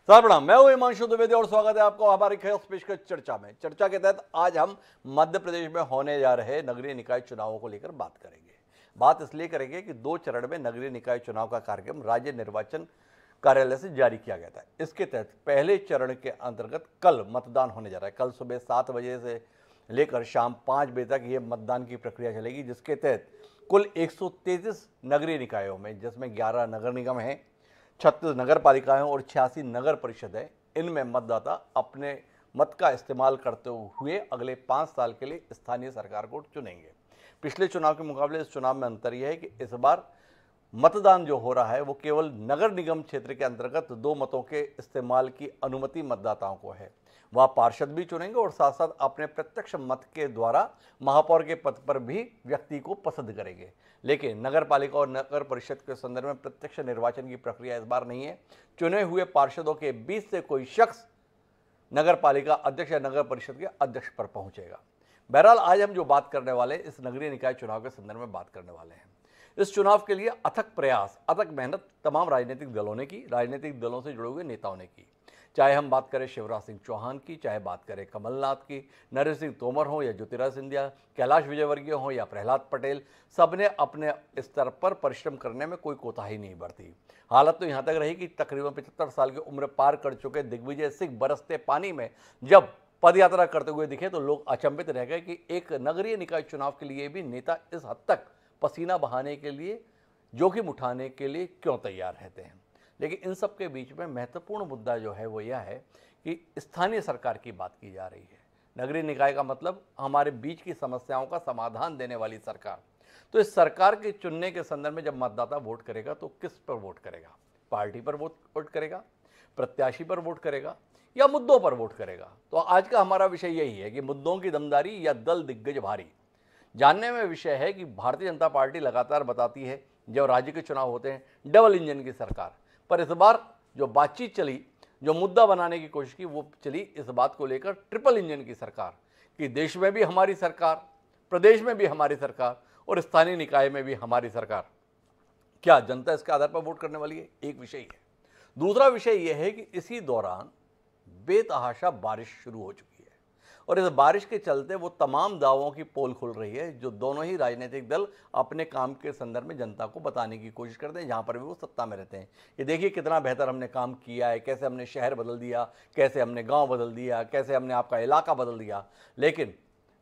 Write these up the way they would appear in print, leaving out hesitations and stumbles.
प्रणाम, मैं हूं हिमांशु द्विवेदी और स्वागत है आपको हमारी खास पेशकश चर्चा में। चर्चा के तहत आज हम मध्य प्रदेश में होने जा रहे नगरीय निकाय चुनावों को लेकर बात करेंगे। बात इसलिए करेंगे कि 2 चरण में नगरीय निकाय चुनाव का कार्यक्रम राज्य निर्वाचन कार्यालय से जारी किया गया था। इसके तहत पहले चरण के अंतर्गत कल मतदान होने जा रहा है। कल सुबह 7 बजे से लेकर शाम 5 बजे तक ये मतदान की प्रक्रिया चलेगी, जिसके तहत कुल 133 नगरीय निकायों में, जिसमें 11 नगर निगम हैं, 36 नगर पालिकाएं और 86 नगर परिषद है, इनमें मतदाता अपने मत का इस्तेमाल करते हुए अगले 5 साल के लिए स्थानीय सरकार को चुनेंगे। पिछले चुनाव के मुकाबले इस चुनाव में अंतर यह है कि इस बार मतदान जो हो रहा है वो केवल नगर निगम क्षेत्र के अंतर्गत 2 मतों के इस्तेमाल की अनुमति मतदाताओं को है। वह पार्षद भी चुनेंगे और साथ साथ अपने प्रत्यक्ष मत के द्वारा महापौर के पद पर भी व्यक्ति को पसंद करेंगे। लेकिन नगर पालिका और नगर परिषद के संदर्भ में प्रत्यक्ष निर्वाचन की प्रक्रिया इस बार नहीं है। चुने हुए पार्षदों के बीच से कोई शख्स नगर पालिका अध्यक्ष या नगर परिषद के अध्यक्ष पर पहुंचेगा। बहरहाल आज हम जो बात करने वाले इस नगरीय निकाय चुनाव के संदर्भ में बात करने वाले हैं। इस चुनाव के लिए अथक प्रयास, अथक मेहनत तमाम राजनीतिक दलों ने की, राजनीतिक दलों से जुड़े हुए नेताओं ने की। चाहे हम बात करें शिवराज सिंह चौहान की, चाहे बात करें कमलनाथ की, नरेंद्र सिंह तोमर हो या ज्योतिरादित्य सिंधिया, कैलाश विजयवर्गीय हो या प्रहलाद पटेल, सबने अपने स्तर पर परिश्रम करने में कोई कोताही नहीं बरती। हालत तो यहाँ तक रही कि तकरीबन 75 साल की उम्र पार कर चुके दिग्विजय सिंह बरसते पानी में जब पदयात्रा करते हुए दिखे तो लोग अचंभित रह गए कि एक नगरीय निकाय चुनाव के लिए भी नेता इस हद तक पसीना बहाने के लिए, जोखिम उठाने के लिए क्यों तैयार रहते हैं। लेकिन इन सब के बीच में महत्वपूर्ण मुद्दा जो है वो यह है कि स्थानीय सरकार की बात की जा रही है। नगरीय निकाय का मतलब हमारे बीच की समस्याओं का समाधान देने वाली सरकार। तो इस सरकार के चुनने के संदर्भ में जब मतदाता वोट करेगा तो किस पर वोट करेगा? पार्टी पर वोट करेगा, प्रत्याशी पर वोट करेगा या मुद्दों पर वोट करेगा? तो आज का हमारा विषय यही है कि मुद्दों की दमदारी या दल दिग्गज भारी। जानने में विषय है कि भारतीय जनता पार्टी लगातार बताती है जब राज्य के चुनाव होते हैं डबल इंजन की सरकार, पर इस बार जो बातचीत चली, जो मुद्दा बनाने की कोशिश की, वो चली इस बात को लेकर ट्रिपल इंजन की सरकार कि देश में भी हमारी सरकार, प्रदेश में भी हमारी सरकार और स्थानीय निकाय में भी हमारी सरकार। क्या जनता इसके आधार पर वोट करने वाली है? एक विषय है। दूसरा विषय यह है कि इसी दौरान बेतहाशा बारिश शुरू हो चुकी है और इस बारिश के चलते वो तमाम दावों की पोल खुल रही है जो दोनों ही राजनीतिक दल अपने काम के संदर्भ में जनता को बताने की कोशिश करते हैं, जहां पर भी वो सत्ता में रहते हैं। ये देखिए कितना बेहतर हमने काम किया है, कैसे हमने शहर बदल दिया, कैसे हमने गांव बदल दिया, कैसे हमने आपका इलाका बदल दिया। लेकिन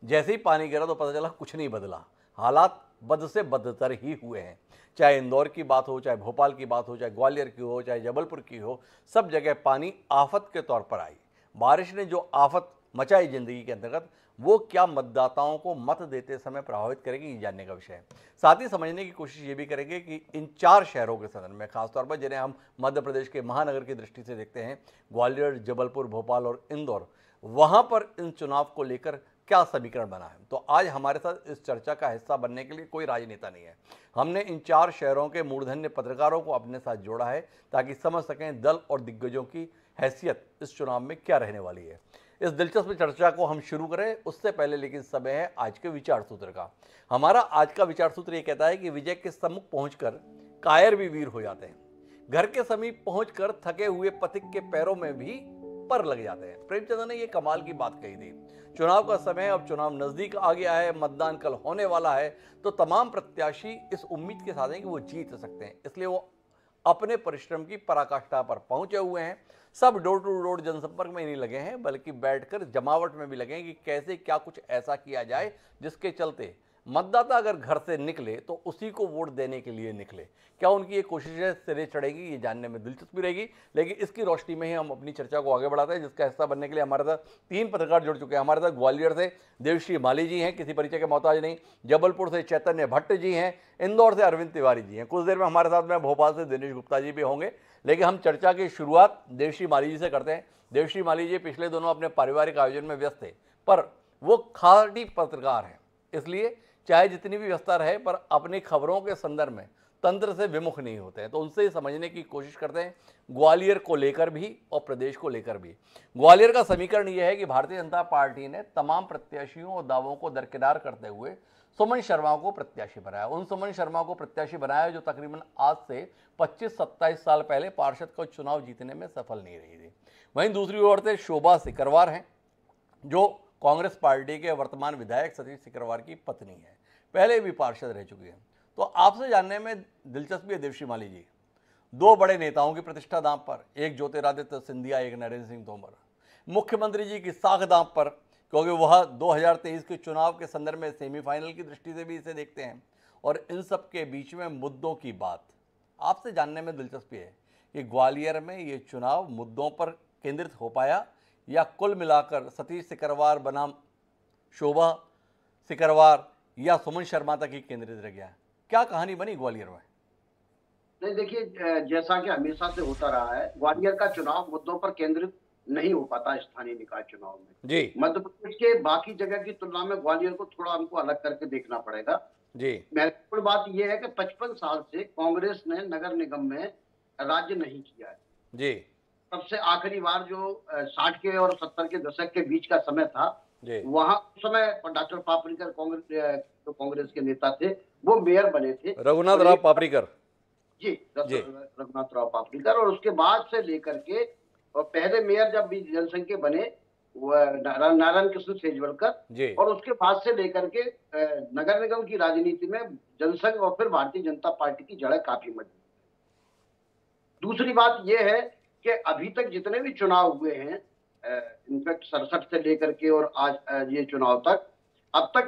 जैसे ही पानी गिरा तो पता चला कुछ नहीं बदला, हालात बद से बदतर ही हुए हैं। चाहे इंदौर की बात हो, चाहे भोपाल की बात हो, चाहे ग्वालियर की हो, चाहे जबलपुर की हो, सब जगह पानी आफत के तौर पर आई। बारिश ने जो आफत मचाई जिंदगी के अंतर्गत, वो क्या मतदाताओं को मत देते समय प्रभावित करेगी, ये जानने का विषय है। साथ ही समझने की कोशिश ये भी करेंगे कि इन 4 शहरों के संदर्भ में, खासतौर पर जिन्हें हम मध्य प्रदेश के महानगर की दृष्टि से देखते हैं, ग्वालियर, जबलपुर, भोपाल और इंदौर, वहां पर इन चुनाव को लेकर क्या समीकरण बना है। तो आज हमारे साथ इस चर्चा का हिस्सा बनने के लिए कोई राजनेता नहीं है। हमने इन 4 शहरों के मूर्धन्य पत्रकारों को अपने साथ जोड़ा है ताकि समझ सकें दल और दिग्गजों की हैसियत इस चुनाव में क्या रहने वाली है। इस दिलचस्प चर्चा को हम शुरू करें उससे पहले लेकिन समय है आज के विचार सूत्र का। हमारा आज का विचार सूत्र ये कहता है कि विजय के सम्मुख पहुंचकर कायर भी वीर हो जाते हैं, घर के समीप पहुंचकर थके हुए पथिक के पैरों में भी पर लग जाते हैं। प्रेमचंद ने ये कमाल की बात कही थी। चुनाव का समय, अब चुनाव नजदीक आ गया है, मतदान कल होने वाला है, तो तमाम प्रत्याशी इस उम्मीद के साथ हैं कि वो जीत सकते हैं, इसलिए वो अपने परिश्रम की पराकाष्ठा पर पहुंचे हुए हैं। सब डोर टू डोर जनसंपर्क में नहीं लगे हैं, बल्कि बैठकर जमावट में भी लगे हैं कि कैसे क्या कुछ ऐसा किया जाए जिसके चलते मतदाता अगर घर से निकले तो उसी को वोट देने के लिए निकले। क्या उनकी ये कोशिशें सिरे चढ़ेगी, ये जानने में दिलचस्पी रहेगी। लेकिन इसकी रोशनी में ही हम अपनी चर्चा को आगे बढ़ाते हैं, जिसका हिस्सा बनने के लिए हमारे साथ 3 पत्रकार जुड़ चुके हैं। हमारे साथ ग्वालियर से देवश्री माली जी हैं, किसी परिचय के मोहताज नहीं। जबलपुर से चैतन्य भट्ट जी हैं। इंदौर से अरविंद तिवारी जी हैं। कुछ देर में हमारे साथ में भोपाल से दिनेश गुप्ता जी भी होंगे। लेकिन हम चर्चा की शुरुआत देवश्री माली जी से करते हैं। देवश्री माली जी पिछले दोनों अपने पारिवारिक आयोजन में व्यस्त थे, पर वो खाटी पत्रकार हैं, इसलिए चाहे जितनी भी व्यस्तता रहे पर अपनी खबरों के संदर्भ में तंत्र से विमुख नहीं होते हैं। तो उनसे समझने की कोशिश करते हैं ग्वालियर को लेकर भी और प्रदेश को लेकर भी। ग्वालियर का समीकरण यह है कि भारतीय जनता पार्टी ने तमाम प्रत्याशियों और दावों को दरकिनार करते हुए सुमन शर्मा को प्रत्याशी बनाया। उन सुमन शर्मा को प्रत्याशी बनाया जो तकरीबन आज से 25-27 साल पहले पार्षद का चुनाव जीतने में सफल नहीं रही थी। वहीं दूसरी ओर से शोभा सिकरवार हैं जो कांग्रेस पार्टी के वर्तमान विधायक सतीश सिकरवार की पत्नी है, पहले भी पार्षद रह चुकी हैं। तो आपसे जानने में दिलचस्पी है देवश्री माली जी, दो बड़े नेताओं की प्रतिष्ठा दांव पर, एक ज्योतिरादित्य सिंधिया, एक नरेंद्र सिंह तोमर, मुख्यमंत्री जी की साख दांव पर, क्योंकि वह 2023 के चुनाव के संदर्भ में सेमीफाइनल की दृष्टि से भी इसे देखते हैं। और इन सब के बीच में मुद्दों की बात आपसे जानने में दिलचस्पी है कि ग्वालियर में ये चुनाव मुद्दों पर केंद्रित हो पाया या कुल मिलाकर सतीश सिकरवार बनाम शोभा सिकरवार या सुमन शर्मा तक ही केंद्रित रह गया? क्या कहानी बनी ग्वालियर में? नहीं, देखिए, जैसा कि हमेशा से होता रहा है, ग्वालियर का चुनाव मुद्दों पर केंद्रित नहीं हो पाता स्थानीय निकाय चुनाव में। जी मध्य प्रदेश के बाकी जगह की तुलना में ग्वालियर को थोड़ा हमको अलग करके देखना पड़ेगा। जी महत्वपूर्ण बात यह है कि 55 साल से कांग्रेस ने नगर निगम में राज्य नहीं किया है। जी सबसे आखिरी बार जो 60 के और 70 के दशक के बीच का समय था, वहां उस समय डॉक्टर पापड़ीकर कांग्रेस के नेता थे, वो मेयर बने थे, रघुनाथ राव पापड़ीकर जी, रघुनाथ राव पापड़ीकर। और उसके बाद से लेकर के, और पहले मेयर जब भी जनसंघ के बने नारायण कृष्ण सेजवलकर, और उसके बाद से लेकर के नगर निगम की राजनीति में जनसंघ और फिर भारतीय जनता पार्टी की जड़ें काफी मजबूत। दूसरी बात यह है कि अभी तक जितने भी चुनाव हुए हैं, इनफैक्ट 67 से लेकर के और आज ये चुनाव तक, अब तक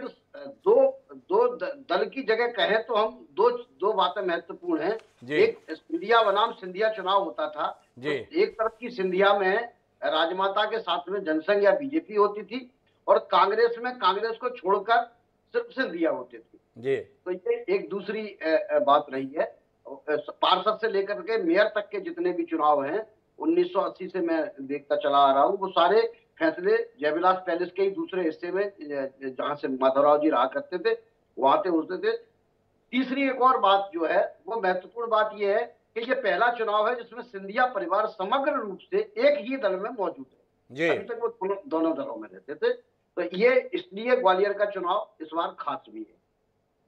दो दल की जगह कहें तो हम दो बातें महत्वपूर्ण हैं। एक सिंधिया बनाम सिंधिया चुनाव होता था, तो एक तरफ की सिंधिया में राजमाता के साथ में जनसंघ या बीजेपी होती थी, और कांग्रेस में कांग्रेस को छोड़कर सिर्फ सिंधिया होते थे। तो ये एक दूसरी बात रही है। पार्षद से लेकर के मेयर तक के जितने भी चुनाव हैं 1980 से मैं देखता चला आ रहा हूँ, वो सारे फैसले जयविलास पैलेस के ही दूसरे हिस्से में, जहां से माधवराव जी रहा करते थे, वहां से होते थे। तीसरी एक और बात जो है, वो महत्वपूर्ण बात ये है कि ये पहला चुनाव है जिसमें सिंधिया परिवार समग्र रूप से एक ही दल में मौजूद है। अभी तक वो दोनों दलों में रहते थे। तो ये इसलिए ग्वालियर का चुनाव इस बार खास भी है।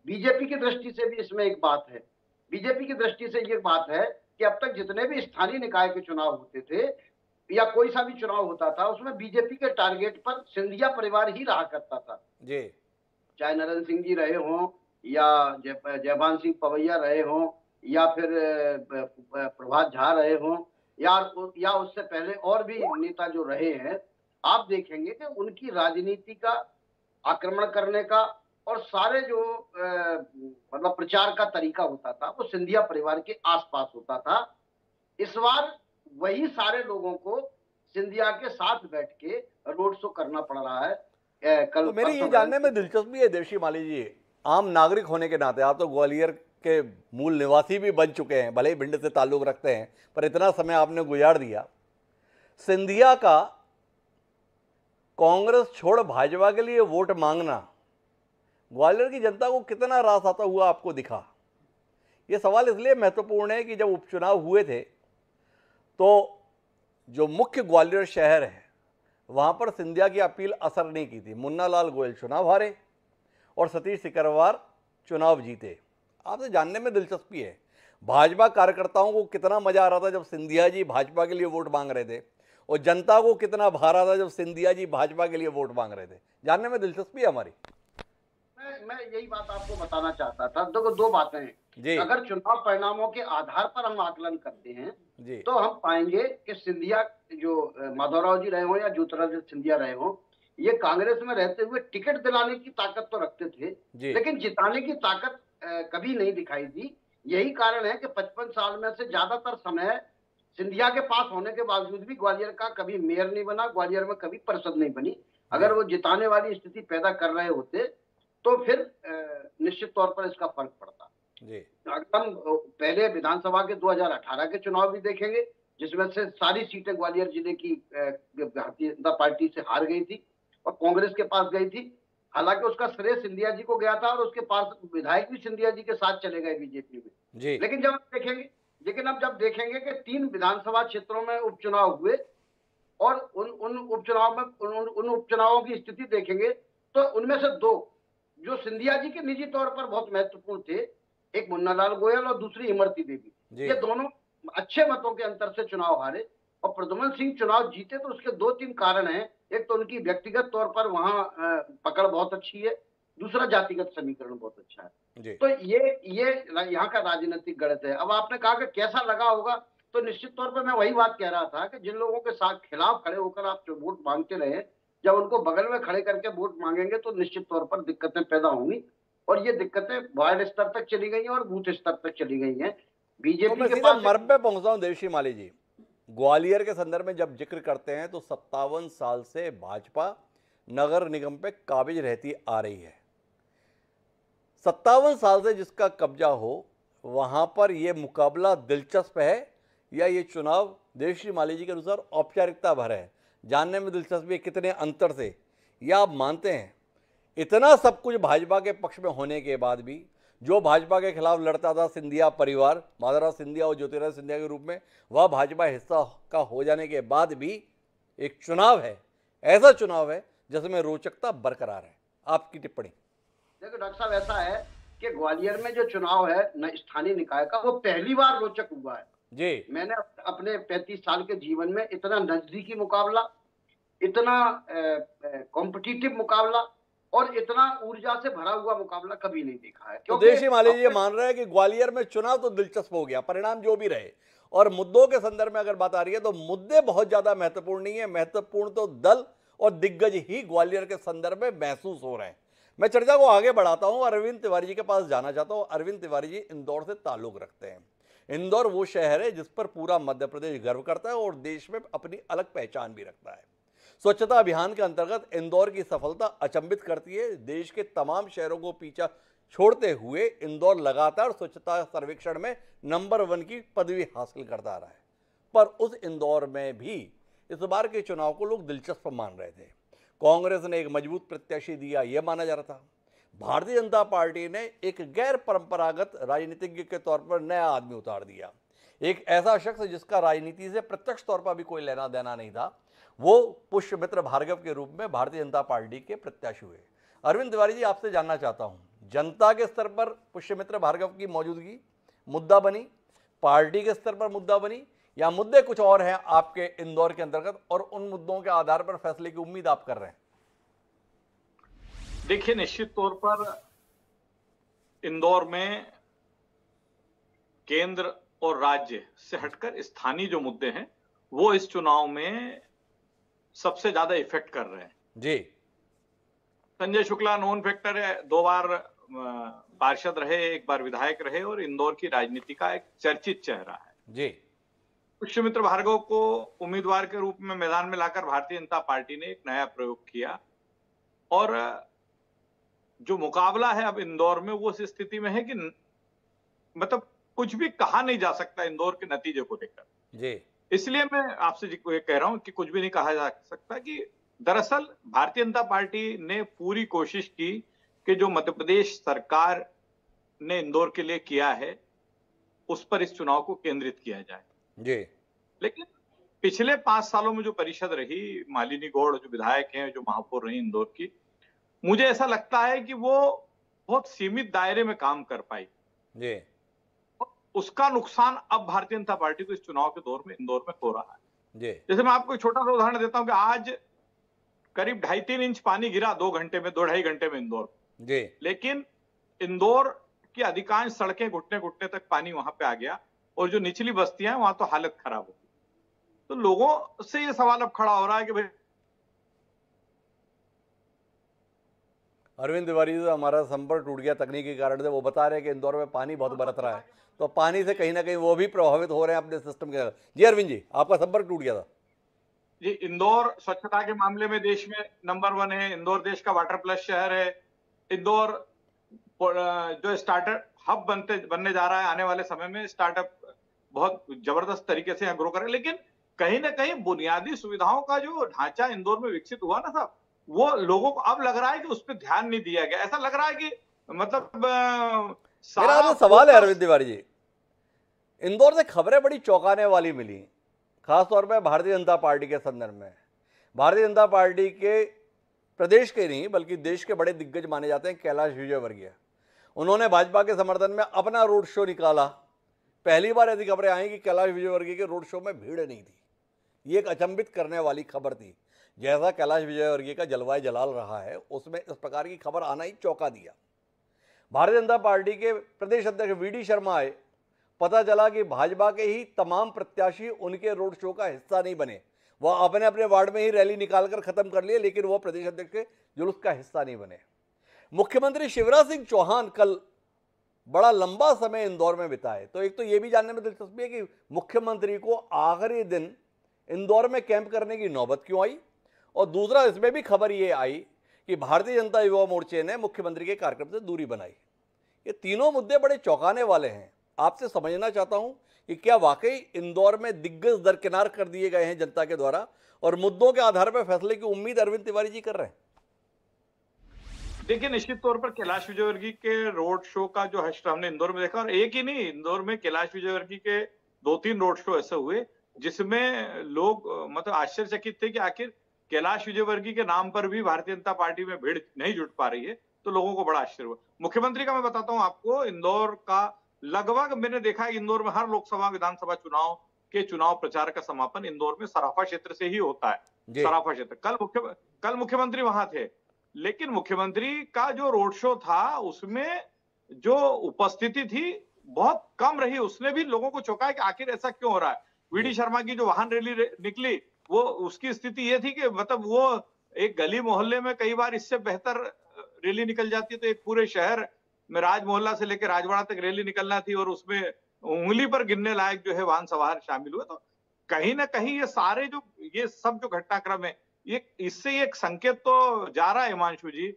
बीजेपी की दृष्टि से भी इसमें एक बात है। बीजेपी की दृष्टि से ये बात है कि अब तक जितने भी स्थानीय निकाय के चुनाव होते थे या कोई सा भी चुनाव होता था, उसमें बीजेपी के टारगेट पर सिंधिया परिवार ही रहा करता था। चाहे नरेंद्र सिंह जी रहे हों, या जयभान सिंह पवैया रहे हों, या फिर प्रभात झा रहे हों, या उससे पहले और भी नेता जो रहे हैं, आप देखेंगे कि उनकी राजनीति का आक्रमण करने का और सारे जो मतलब प्रचार का तरीका होता था, वो सिंधिया परिवार के आसपास होता था। इस बार वही सारे लोगों को सिंधिया के साथ बैठ के रोड शो करना पड़ रहा है। कल तो मेरी ये जानने में दिलचस्पी है देवश्री माली जी, आम नागरिक होने के नाते आप तो ग्वालियर के मूल निवासी भी बन चुके हैं, भले ही भिंड से ताल्लुक रखते हैं, पर इतना समय आपने गुजार दिया। सिंधिया का कांग्रेस छोड़ भाजपा के लिए वोट मांगना ग्वालियर की जनता को कितना रास आता हुआ आपको दिखा? ये सवाल इसलिए महत्वपूर्ण है कि जब उपचुनाव हुए थे तो जो मुख्य ग्वालियर शहर है वहां पर सिंधिया की अपील असर नहीं की थी। मुन्ना लाल गोयल चुनाव हारे और सतीश सिकरवार चुनाव जीते। आपसे जानने में दिलचस्पी है, भाजपा कार्यकर्ताओं को कितना मजा आ रहा था जब सिंधिया जी भाजपा के लिए वोट मांग रहे थे, और जनता को कितना भा रहा था जब सिंधिया जी भाजपा के लिए वोट मांग रहे थे? जानने में दिलचस्पी है हमारी। मैं यही बात आपको बताना चाहता था। दो बातें हैं। अगर चुनाव परिणामों के आधार पर हम आकलन करते हैं तो हम पाएंगे कि सिंधिया जो माधवराव जी रहे हो या ज्योतिरादित्य सिंधिया रहे हो, ये कांग्रेस में रहते हुए टिकट दिलाने की ताकत तो रखते थे, लेकिन जिताने की ताकत कभी नहीं दिखाई दी। यही कारण है कि 55 साल में से ज्यादातर समय सिंधिया के पास होने के बावजूद भी ग्वालियर का कभी मेयर नहीं बना, ग्वालियर में कभी परिषद नहीं बनी। अगर वो जिताने वाली स्थिति पैदा कर रहे होते तो फिर निश्चित तौर पर इसका फर्क पड़ता। अगर हम पहले विधानसभा के 2018 के चुनाव भी देखेंगे, जिसमें से सारी सीटें ग्वालियर जिले की भारतीय जनता पार्टी से हार गई थी और कांग्रेस के पास गई थी। हालांकि उसका श्रेय सिंधिया जी को गया था और उसके पास विधायक भी सिंधिया जी के साथ चले गए बीजेपी में। लेकिन अब जब देखेंगे कि 3 विधानसभा क्षेत्रों में उपचुनाव हुए और उन उपचुनावों की स्थिति देखेंगे तो उनमें से जो सिंधिया जी के निजी तौर पर बहुत महत्वपूर्ण थे, एक मुन्नालाल गोयल और दूसरी इमरती देवी, ये दोनों अच्छे मतों के अंतर से चुनाव हारे। और प्रद्युमन सिंह चुनाव जीते तो उसके 2-3 कारण हैं। एक तो उनकी व्यक्तिगत तौर पर वहां पकड़ बहुत अच्छी है, दूसरा जातिगत समीकरण बहुत अच्छा है। तो ये यहाँ का राजनीतिक गणित है। अब आपने कहा कि कैसा लगा होगा, तो निश्चित तौर पर मैं वही बात कह रहा था कि जिन लोगों के साथ खिलाफ खड़े होकर आप वोट मांगते रहे, जब उनको बगल में खड़े करके वोट मांगेंगे तो निश्चित तौर पर दिक्कतें पैदा होंगी। और ये दिक्कतें वार्ड स्तर तक चली गई हैं और बूथ स्तर तक चली गई हैं। बीजेपी के पास मर्म पे पहुंचता हूं देवश्री माली जी, ग्वालियर के संदर्भ में जब जिक्र करते हैं तो 57 साल से भाजपा नगर निगम पे काबिज रहती आ रही है। 57 साल से जिसका कब्जा हो वहां पर यह मुकाबला दिलचस्प है या ये चुनाव देवश्री माली जी के अनुसार औपचारिकता भर है? जानने में दिलचस्पी है कितने अंतर से, या आप मानते हैं इतना सब कुछ भाजपा के पक्ष में होने के बाद भी जो भाजपा के खिलाफ लड़ता था सिंधिया परिवार, माधवराव सिंधिया और ज्योतिरादित्य सिंधिया के रूप में, वह भाजपा हिस्सा का हो जाने के बाद भी एक चुनाव है, ऐसा चुनाव है जिसमें रोचकता बरकरार है? आपकी टिप्पणी। देखो डॉक्टर साहब, ऐसा है कि ग्वालियर में जो चुनाव है स्थानीय निकाय का, वो पहली बार रोचक हुआ है जी। मैंने अपने 35 साल के जीवन में इतना नजदीकी मुकाबला, इतना कॉम्पिटिटिव मुकाबला और इतना ऊर्जा से भरा हुआ मुकाबला कभी नहीं देखा है। तो देवश्री माली जी मान रहे हैं कि ग्वालियर में चुनाव तो दिलचस्प हो गया, परिणाम जो भी रहे, और मुद्दों के संदर्भ में अगर बात आ रही है तो मुद्दे बहुत ज्यादा महत्वपूर्ण नहीं है, महत्वपूर्ण तो दल और दिग्गज ही ग्वालियर के संदर्भ में महसूस हो रहे हैं। मैं चर्चा को आगे बढ़ाता हूं, अरविंद तिवारी जी के पास जाना चाहता हूं। अरविंद तिवारी जी इंदौर से ताल्लुक रखते हैं। इंदौर वो शहर है जिस पर पूरा मध्य प्रदेश गर्व करता है और देश में अपनी अलग पहचान भी रखता है। स्वच्छता अभियान के अंतर्गत इंदौर की सफलता अचंभित करती है। देश के तमाम शहरों को पीछा छोड़ते हुए इंदौर लगातार स्वच्छता सर्वेक्षण में नंबर 1 की पदवी हासिल करता रहा है। पर उस इंदौर में भी इस बार के चुनाव को लोग दिलचस्प मान रहे थे। कांग्रेस ने एक मजबूत प्रत्याशी दिया, यह माना जा रहा था। भारतीय जनता पार्टी ने एक गैर परंपरागत राजनीतिज्ञ के तौर पर नया आदमी उतार दिया, एक ऐसा शख्स जिसका राजनीति से प्रत्यक्ष तौर पर भी कोई लेना देना नहीं था। वो पुष्यमित्र भार्गव के रूप में भारतीय जनता पार्टी के प्रत्याशी हुए। अरविंद तिवारी जी, आपसे जानना चाहता हूं, जनता के स्तर पर पुष्यमित्र भार्गव की मौजूदगी मुद्दा बनी, पार्टी के स्तर पर मुद्दा बनी, या मुद्दे कुछ और हैं आपके इंदौर के अंतर्गत, और उन मुद्दों के आधार पर फैसले की उम्मीद आप कर रहे हैं? देखिए, निश्चित तौर पर इंदौर में केंद्र और राज्य से हटकर स्थानीय जो मुद्दे हैं वो इस चुनाव में सबसे ज्यादा इफेक्ट कर रहे हैं जी। संजय शुक्ला नॉन फैक्टर है, 2 बार पार्षद रहे, 1 बार विधायक रहे और इंदौर की राजनीति का एक चर्चित चेहरा है जी। पुष्यमित्र भार्गव को उम्मीदवार के रूप में मैदान में लाकर भारतीय जनता पार्टी ने एक नया प्रयोग किया, और जो मुकाबला है अब इंदौर में वो इस स्थिति में है कि मतलब कुछ भी कहा नहीं जा सकता इंदौर के नतीजे को लेकर जी। इसलिए मैं आपसे कह रहा हूं कि कुछ भी नहीं कहा जा सकता कि दरअसल भारतीय जनता पार्टी ने पूरी कोशिश की कि जो मध्य प्रदेश सरकार ने इंदौर के लिए किया है उस पर इस चुनाव को केंद्रित किया जाए जी। लेकिन पिछले 5 सालों में जो परिषद रही, मालिनी गौड़ जो विधायक हैं, जो महापौर रही इंदौर की, मुझे ऐसा लगता है कि वो बहुत सीमित दायरे में काम कर पाई जी। उसका नुकसान अब भारतीय जनता पार्टी को इस चुनाव के दौर में इंदौर में हो रहा है जी। जैसे मैं आपको एक छोटा सा उदाहरण देता हूं कि आज करीब 2.5-3 इंच पानी गिरा 2 घंटे में, 2-2.5 घंटे में इंदौर जी। लेकिन इंदौर की अधिकांश सड़कें घुटने घुटने तक पानी वहां पे आ गया और जो निचली बस्तियां हैं वहां तो हालत खराब हो गई। तो लोगों से ये सवाल अब खड़ा हो रहा है कि भाई अरविंद तिवारी से हमारा संपर्क टूट गया तकनीकी कारण से। वो बता रहे हैं कि इंदौर में पानी बहुत बरस रहा है, तो पानी से कहीं ना कहीं वो भी प्रभावित हो रहे हैं अपने सिस्टम के। जी अरविंद जी, आपका संपर्क टूट गया था। जी, इंदौर स्वच्छता के मामले में देश में नंबर 1 है। इंदौर देश का वाटर प्लस शहर है। इंदौर जो स्टार्टअप हब बनने जा रहा है, आने वाले समय में स्टार्टअप बहुत जबरदस्त तरीके से ग्रो करे। लेकिन कहीं ना कहीं बुनियादी सुविधाओं का जो ढांचा इंदौर में विकसित हुआ ना साहब, वो लोगों को अब लग रहा है कि उस पर ध्यान नहीं दिया गया। ऐसा लग रहा है कि मतलब मेरा सवाल है अरविंद तिवारी जी, इंदौर से खबरें बड़ी चौंकाने वाली मिली, खासतौर पर भारतीय जनता पार्टी के संदर्भ में। भारतीय जनता पार्टी के प्रदेश के नहीं बल्कि देश के बड़े दिग्गज माने जाते हैं कैलाश विजयवर्गीय। उन्होंने भाजपा के समर्थन में अपना रोड शो निकाला। पहली बार ऐसी खबरें आई कि कैलाश विजयवर्गीय के रोड शो में भीड़ नहीं थी। ये एक अचंभित करने वाली खबर थी। जैसा कैलाश विजयवर्गीय का जलवाए जलाल रहा है, उसमें इस प्रकार की खबर आना ही चौंका दिया। भारतीय जनता पार्टी के प्रदेश अध्यक्ष वीडी शर्मा आए, पता चला कि भाजपा के ही तमाम प्रत्याशी उनके रोड शो का हिस्सा नहीं बने। वह अपने अपने वार्ड में ही रैली निकालकर खत्म कर लिए, लेकिन वह प्रदेश अध्यक्ष के जुलूस का हिस्सा नहीं बने। मुख्यमंत्री शिवराज सिंह चौहान कल बड़ा लंबा समय इंदौर में बिताए। तो एक तो यह भी जानने में दिलचस्पी है कि मुख्यमंत्री को आखिरी दिन इंदौर में कैंप करने की नौबत क्यों आई, और दूसरा इसमें भी खबर यह आई कि भारतीय जनता युवा मोर्चे ने मुख्यमंत्री के कार्यक्रम से दूरी बनाई। ये तीनों मुद्दे बड़े चौंकाने वाले हैं। आपसे समझना चाहता हूं कि क्या वाकई इंदौर में दिग्गज दरकिनार कर दिए गए हैं जनता के द्वारा, और मुद्दों के आधार पर फैसले की उम्मीद अरविंद तिवारी जी कर रहे हैं? देखिए, निश्चित तौर पर कैलाश विजयवर्गीय के रोड शो का जो हश्र हमने इंदौर में देखा, और एक ही नहीं, इंदौर में कैलाश विजयवर्गीय के 2-3 रोड शो ऐसे हुए जिसमें लोग मतलब आश्चर्यचकित थे कि आखिर कैलाश विजयवर्गीय के नाम पर भी भारतीय जनता पार्टी में भीड़ नहीं जुट पा रही है। तो लोगों को बड़ा आश्चर्य हुआ। मुख्यमंत्री का मैं बताता हूं आपको, इंदौर का लगभग मैंने देखा है, इंदौर में हर लोकसभा विधानसभा चुनाव के चुनाव प्रचार का समापन इंदौर में सराफा क्षेत्र से ही होता है। सराफा क्षेत्र, कल मुख्यमंत्री वहां थे, लेकिन मुख्यमंत्री का जो रोड शो था उसमें जो उपस्थिति थी बहुत कम रही। उसने भी लोगों को चौंकाया कि आखिर ऐसा क्यों हो रहा है। वीडी शर्मा की जो वाहन रैली निकली, वो उसकी स्थिति ये थी कि मतलब वो एक गली मोहल्ले में कई बार इससे बेहतर रैली निकल जाती है, तो एक पूरे शहर में राज मोहल्ला से लेकर राजवाड़ा तक रैली निकलना थी, और उसमें उंगली पर गिनने लायक जो है वाहन सवार शामिल हुए। तो कहीं ना कहीं ये सब जो घटनाक्रम है, ये इससे एक संकेत तो जा रहा है हिमांशु जी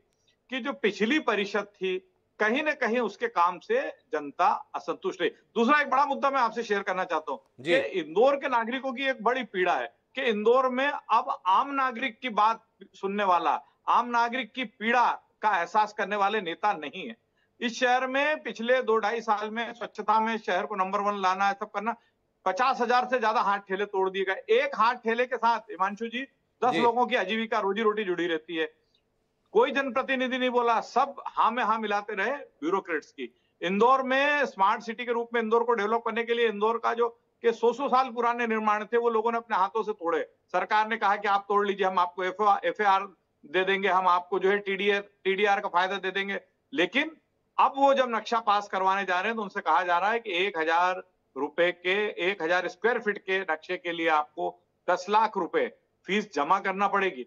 कि जो पिछली परिषद थी, कहीं ना कहीं उसके काम से जनता असंतुष्ट है। दूसरा एक बड़ा मुद्दा मैं आपसे शेयर करना चाहता हूं कि इंदौर के नागरिकों की एक बड़ी पीड़ा है कि इंदौर में अब आम नागरिक की बात सुनने वाला, आम नागरिक की पीड़ा का एहसास करने वाले नेता नहीं है। इस शहर में पिछले 2-2.5 साल में स्वच्छता में शहर को नंबर 1 लाना, सब करना, 50,000 से ज्यादा हाथ ठेले तोड़ दिए गए। एक हाथ ठेले के साथ हिमांशु जी 10 लोगों की आजीविका, रोजी रोटी जुड़ी रहती है। कोई जनप्रतिनिधि नहीं बोला, सब हाँ में हाँ मिलाते रहे ब्यूरोक्रेट्स की। इंदौर में स्मार्ट सिटी के रूप में इंदौर को डेवलप करने के लिए इंदौर का जो के 100 साल पुराने निर्माण थे, वो लोगों ने अपने हाथों से तोड़े। सरकार ने कहा कि आप तोड़ लीजिए, हम आपको FAR दे देंगे, हम आपको जो है TDR का फायदा दे देंगे। लेकिन अब वो जब नक्शा पास करवाने जा रहे हैं तो उनसे कहा जा रहा है कि 1,000 रुपए के 1,000 स्क्वायर फीट के नक्शे के लिए आपको 10 लाख रुपए फीस जमा करना पड़ेगी,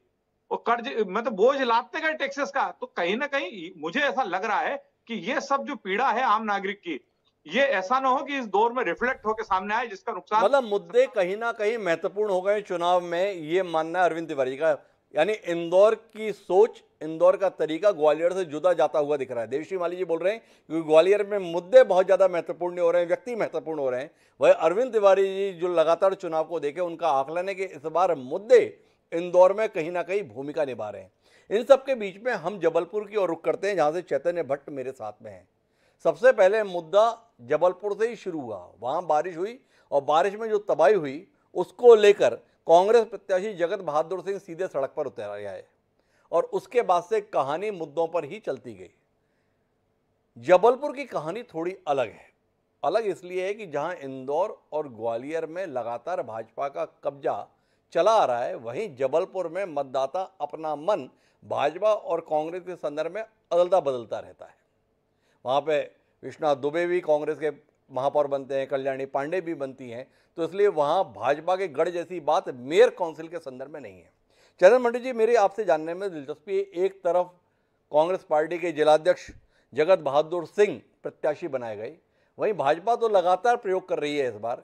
और कर्ज मतलब बोझ लादते गए टैक्सेस का। तो कहीं ना कहीं मुझे ऐसा लग रहा है कि ये सब जो पीड़ा है आम नागरिक की, ये ऐसा ना हो कि इस दौर में रिफ्लेक्ट होकर सामने आए, जिसका नुकसान मतलब मुद्दे कहीं ना कहीं महत्वपूर्ण हो गए चुनाव में, ये मानना है अरविंद तिवारी का। यानी इंदौर की सोच, इंदौर का तरीका ग्वालियर से जुदा जाता हुआ दिख रहा है। देवश्री माली जी बोल रहे हैं कि ग्वालियर में मुद्दे बहुत ज्यादा महत्वपूर्ण हो रहे हैं, व्यक्ति महत्वपूर्ण हो रहे हैं। वह अरविंद तिवारी जी जो लगातार चुनाव को देखे, उनका आकलन है कि इस बार मुद्दे इंदौर में कहीं ना कहीं भूमिका निभा रहे हैं। इन सबके बीच में हम जबलपुर की ओर रुख करते हैं, जहां से चैतन्य भट्ट मेरे साथ में हैं। सबसे पहले मुद्दा जबलपुर से ही शुरू हुआ। वहां बारिश हुई और बारिश में जो तबाही हुई उसको लेकर कांग्रेस प्रत्याशी जगत बहादुर सिंह सीधे सड़क पर उतर आए, और उसके बाद से कहानी मुद्दों पर ही चलती गई। जबलपुर की कहानी थोड़ी अलग है। अलग इसलिए है कि जहां इंदौर और ग्वालियर में लगातार भाजपा का कब्जा चला आ रहा है, वहीं जबलपुर में मतदाता अपना मन भाजपा और कांग्रेस के संदर्भ में अदलता बदलता रहता है। वहाँ पे विश्वनाथ दुबे भी कांग्रेस के महापौर बनते हैं, कल्याणी पांडे भी बनती हैं, तो इसलिए वहाँ भाजपा के गढ़ जैसी बात मेयर काउंसिल के संदर्भ में नहीं है। चंद्र मंडी जी, मेरी आपसे जानने में दिलचस्पी है, एक तरफ कांग्रेस पार्टी के जिलाध्यक्ष जगत बहादुर सिंह प्रत्याशी बनाए गए, वहीं भाजपा तो लगातार प्रयोग कर रही है। इस बार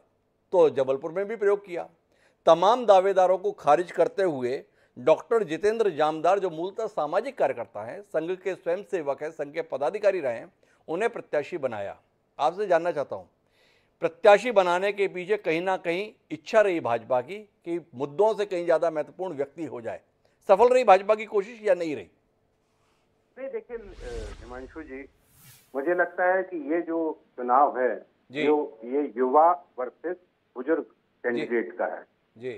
तो जबलपुर में भी प्रयोग किया। तमाम दावेदारों को खारिज करते हुए डॉक्टर जितेंद्र जामदार, जो मूलतः सामाजिक कार्यकर्ता हैं, संघ के स्वयंसेवक हैं, संघ के पदाधिकारी रहे हैं, उन्हें प्रत्याशी बनाया। आपसे जानना चाहता हूं, प्रत्याशी बनाने के पीछे कहीं ना कहीं इच्छा रही भाजपा की कि मुद्दों से कहीं ज्यादा महत्वपूर्ण व्यक्ति हो जाए। सफल रही भाजपा की कोशिश या नहीं रही? नहीं, देखिए हिमांशु जी, मुझे लगता है कि ये जो चुनाव है जो ये युवा वर्सेस बुजुर्ग कैंडिडेट का है। जी,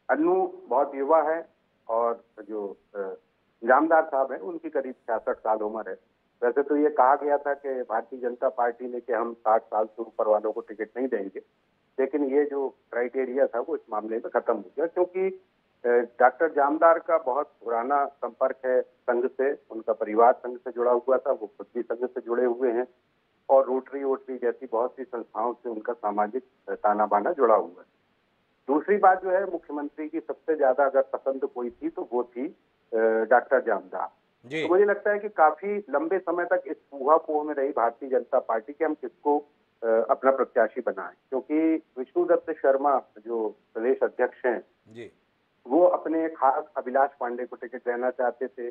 अन्नू बहुत युवा है और जो जामदार साहब हैं, उनकी करीब 66 साल उम्र है। वैसे तो ये कहा गया था कि भारतीय जनता पार्टी ने कि हम 60 साल से ऊपर वालों को टिकट नहीं देंगे, लेकिन ये जो क्राइटेरिया था वो इस मामले में खत्म हो गया, क्योंकि डॉक्टर जामदार का बहुत पुराना संपर्क है संघ से, उनका परिवार संघ से जुड़ा हुआ था, वो खुद भी संघ से जुड़े हुए हैं और रोटरी वोटरी जैसी बहुत सी संस्थाओं से उनका सामाजिक ताना बाना जुड़ा हुआ है। दूसरी बात जो है, मुख्यमंत्री की सबसे ज्यादा अगर पसंद कोई थी तो वो थी डॉक्टर जामदार। तो मुझे लगता है कि काफी लंबे समय तक इस ऊहापोह में रही भारतीय जनता पार्टी के हम किसको अपना प्रत्याशी बनाएं, क्योंकि विष्णुदत्त शर्मा जो प्रदेश अध्यक्ष हैं वो अपने खास अभिलाष पांडे को टिकट देना चाहते थे।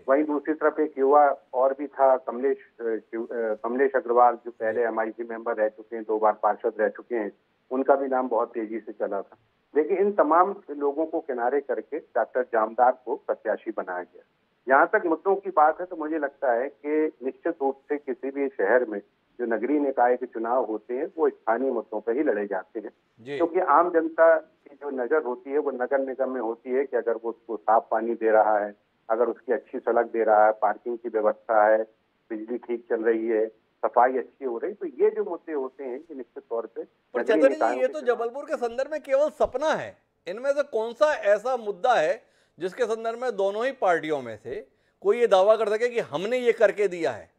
वहीं दूसरी तरफ एक युवा और भी था, कमलेश अग्रवाल, जो पहले MIC मेंबर रह चुके हैं, 2 बार पार्षद रह चुके हैं, उनका भी नाम बहुत तेजी से चला था। लेकिन इन तमाम लोगों को किनारे करके डॉक्टर जामदार को प्रत्याशी बनाया गया। यहाँ तक मुद्दों की बात है तो मुझे लगता है कि निश्चित रूप से किसी भी शहर में जो नगरीय निकाय के चुनाव होते हैं वो स्थानीय मुद्दों पर ही लड़े जाते हैं, क्योंकि आम जनता की जो नजर होती है वो नगर निगम में होती है कि अगर वो उसको साफ पानी दे रहा है, अगर उसकी अच्छी सड़क दे रहा है, पार्किंग की व्यवस्था है, बिजली ठीक चल रही है, सफाई अच्छी हो रही, तो ये जो मुद्दे होते हैं कि निश्चित तौर पे। पर चतुर जी, ये तो जबलपुर के संदर्भ में केवल सपना है। इनमें से कौन सा ऐसा मुद्दा है जिसके संदर्भ में दोनों ही पार्टियों में से कोई ये दावा कर सके कि हमने ये करके दिया है?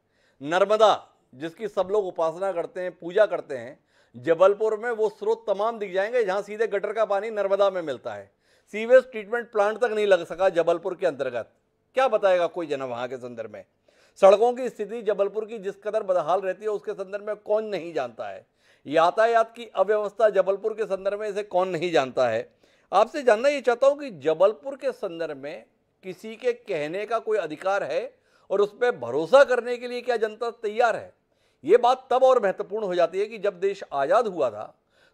नर्मदा, जिसकी सब लोग उपासना करते हैं, पूजा करते हैं, जबलपुर में वो स्रोत तमाम दिख जाएंगे जहां सीधे गटर का पानी नर्मदा में मिलता है। सीवेज ट्रीटमेंट प्लांट तक नहीं लग सका जबलपुर के अंतर्गत। क्या बताएगा कोई जना वहां के संदर्भ में? सड़कों की स्थिति जबलपुर की जिस कदर बदहाल रहती है उसके संदर्भ में कौन नहीं जानता है? यातायात की अव्यवस्था जबलपुर के संदर्भ में इसे कौन नहीं जानता है? आपसे जानना ये चाहता हूं कि जबलपुर के संदर्भ में किसी के कहने का कोई अधिकार है और उस पर भरोसा करने के लिए क्या जनता तैयार है? ये बात तब और महत्वपूर्ण हो जाती है कि जब देश आजाद हुआ था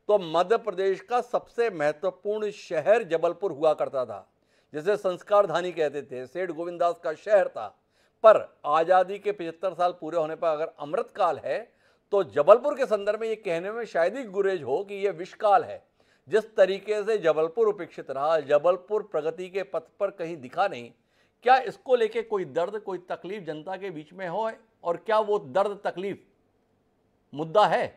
तो मध्य प्रदेश का सबसे महत्वपूर्ण शहर जबलपुर हुआ करता था, जिसे संस्कार धानी कहते थे, सेठ गोविंददास का शहर था। पर आजादी के 75 साल पूरे होने पर अगर अमृतकाल है तो जबलपुर के संदर्भ में ये कहने में शायद ही गुरेज हो कि यह विषकाल है। जिस तरीके से जबलपुर उपेक्षित रहा, जबलपुर प्रगति के पथ पर कहीं दिखा नहीं, क्या इसको लेके कोई दर्द, कोई तकलीफ जनता के बीच में हो, और क्या वो दर्द तकलीफ मुद्दा है?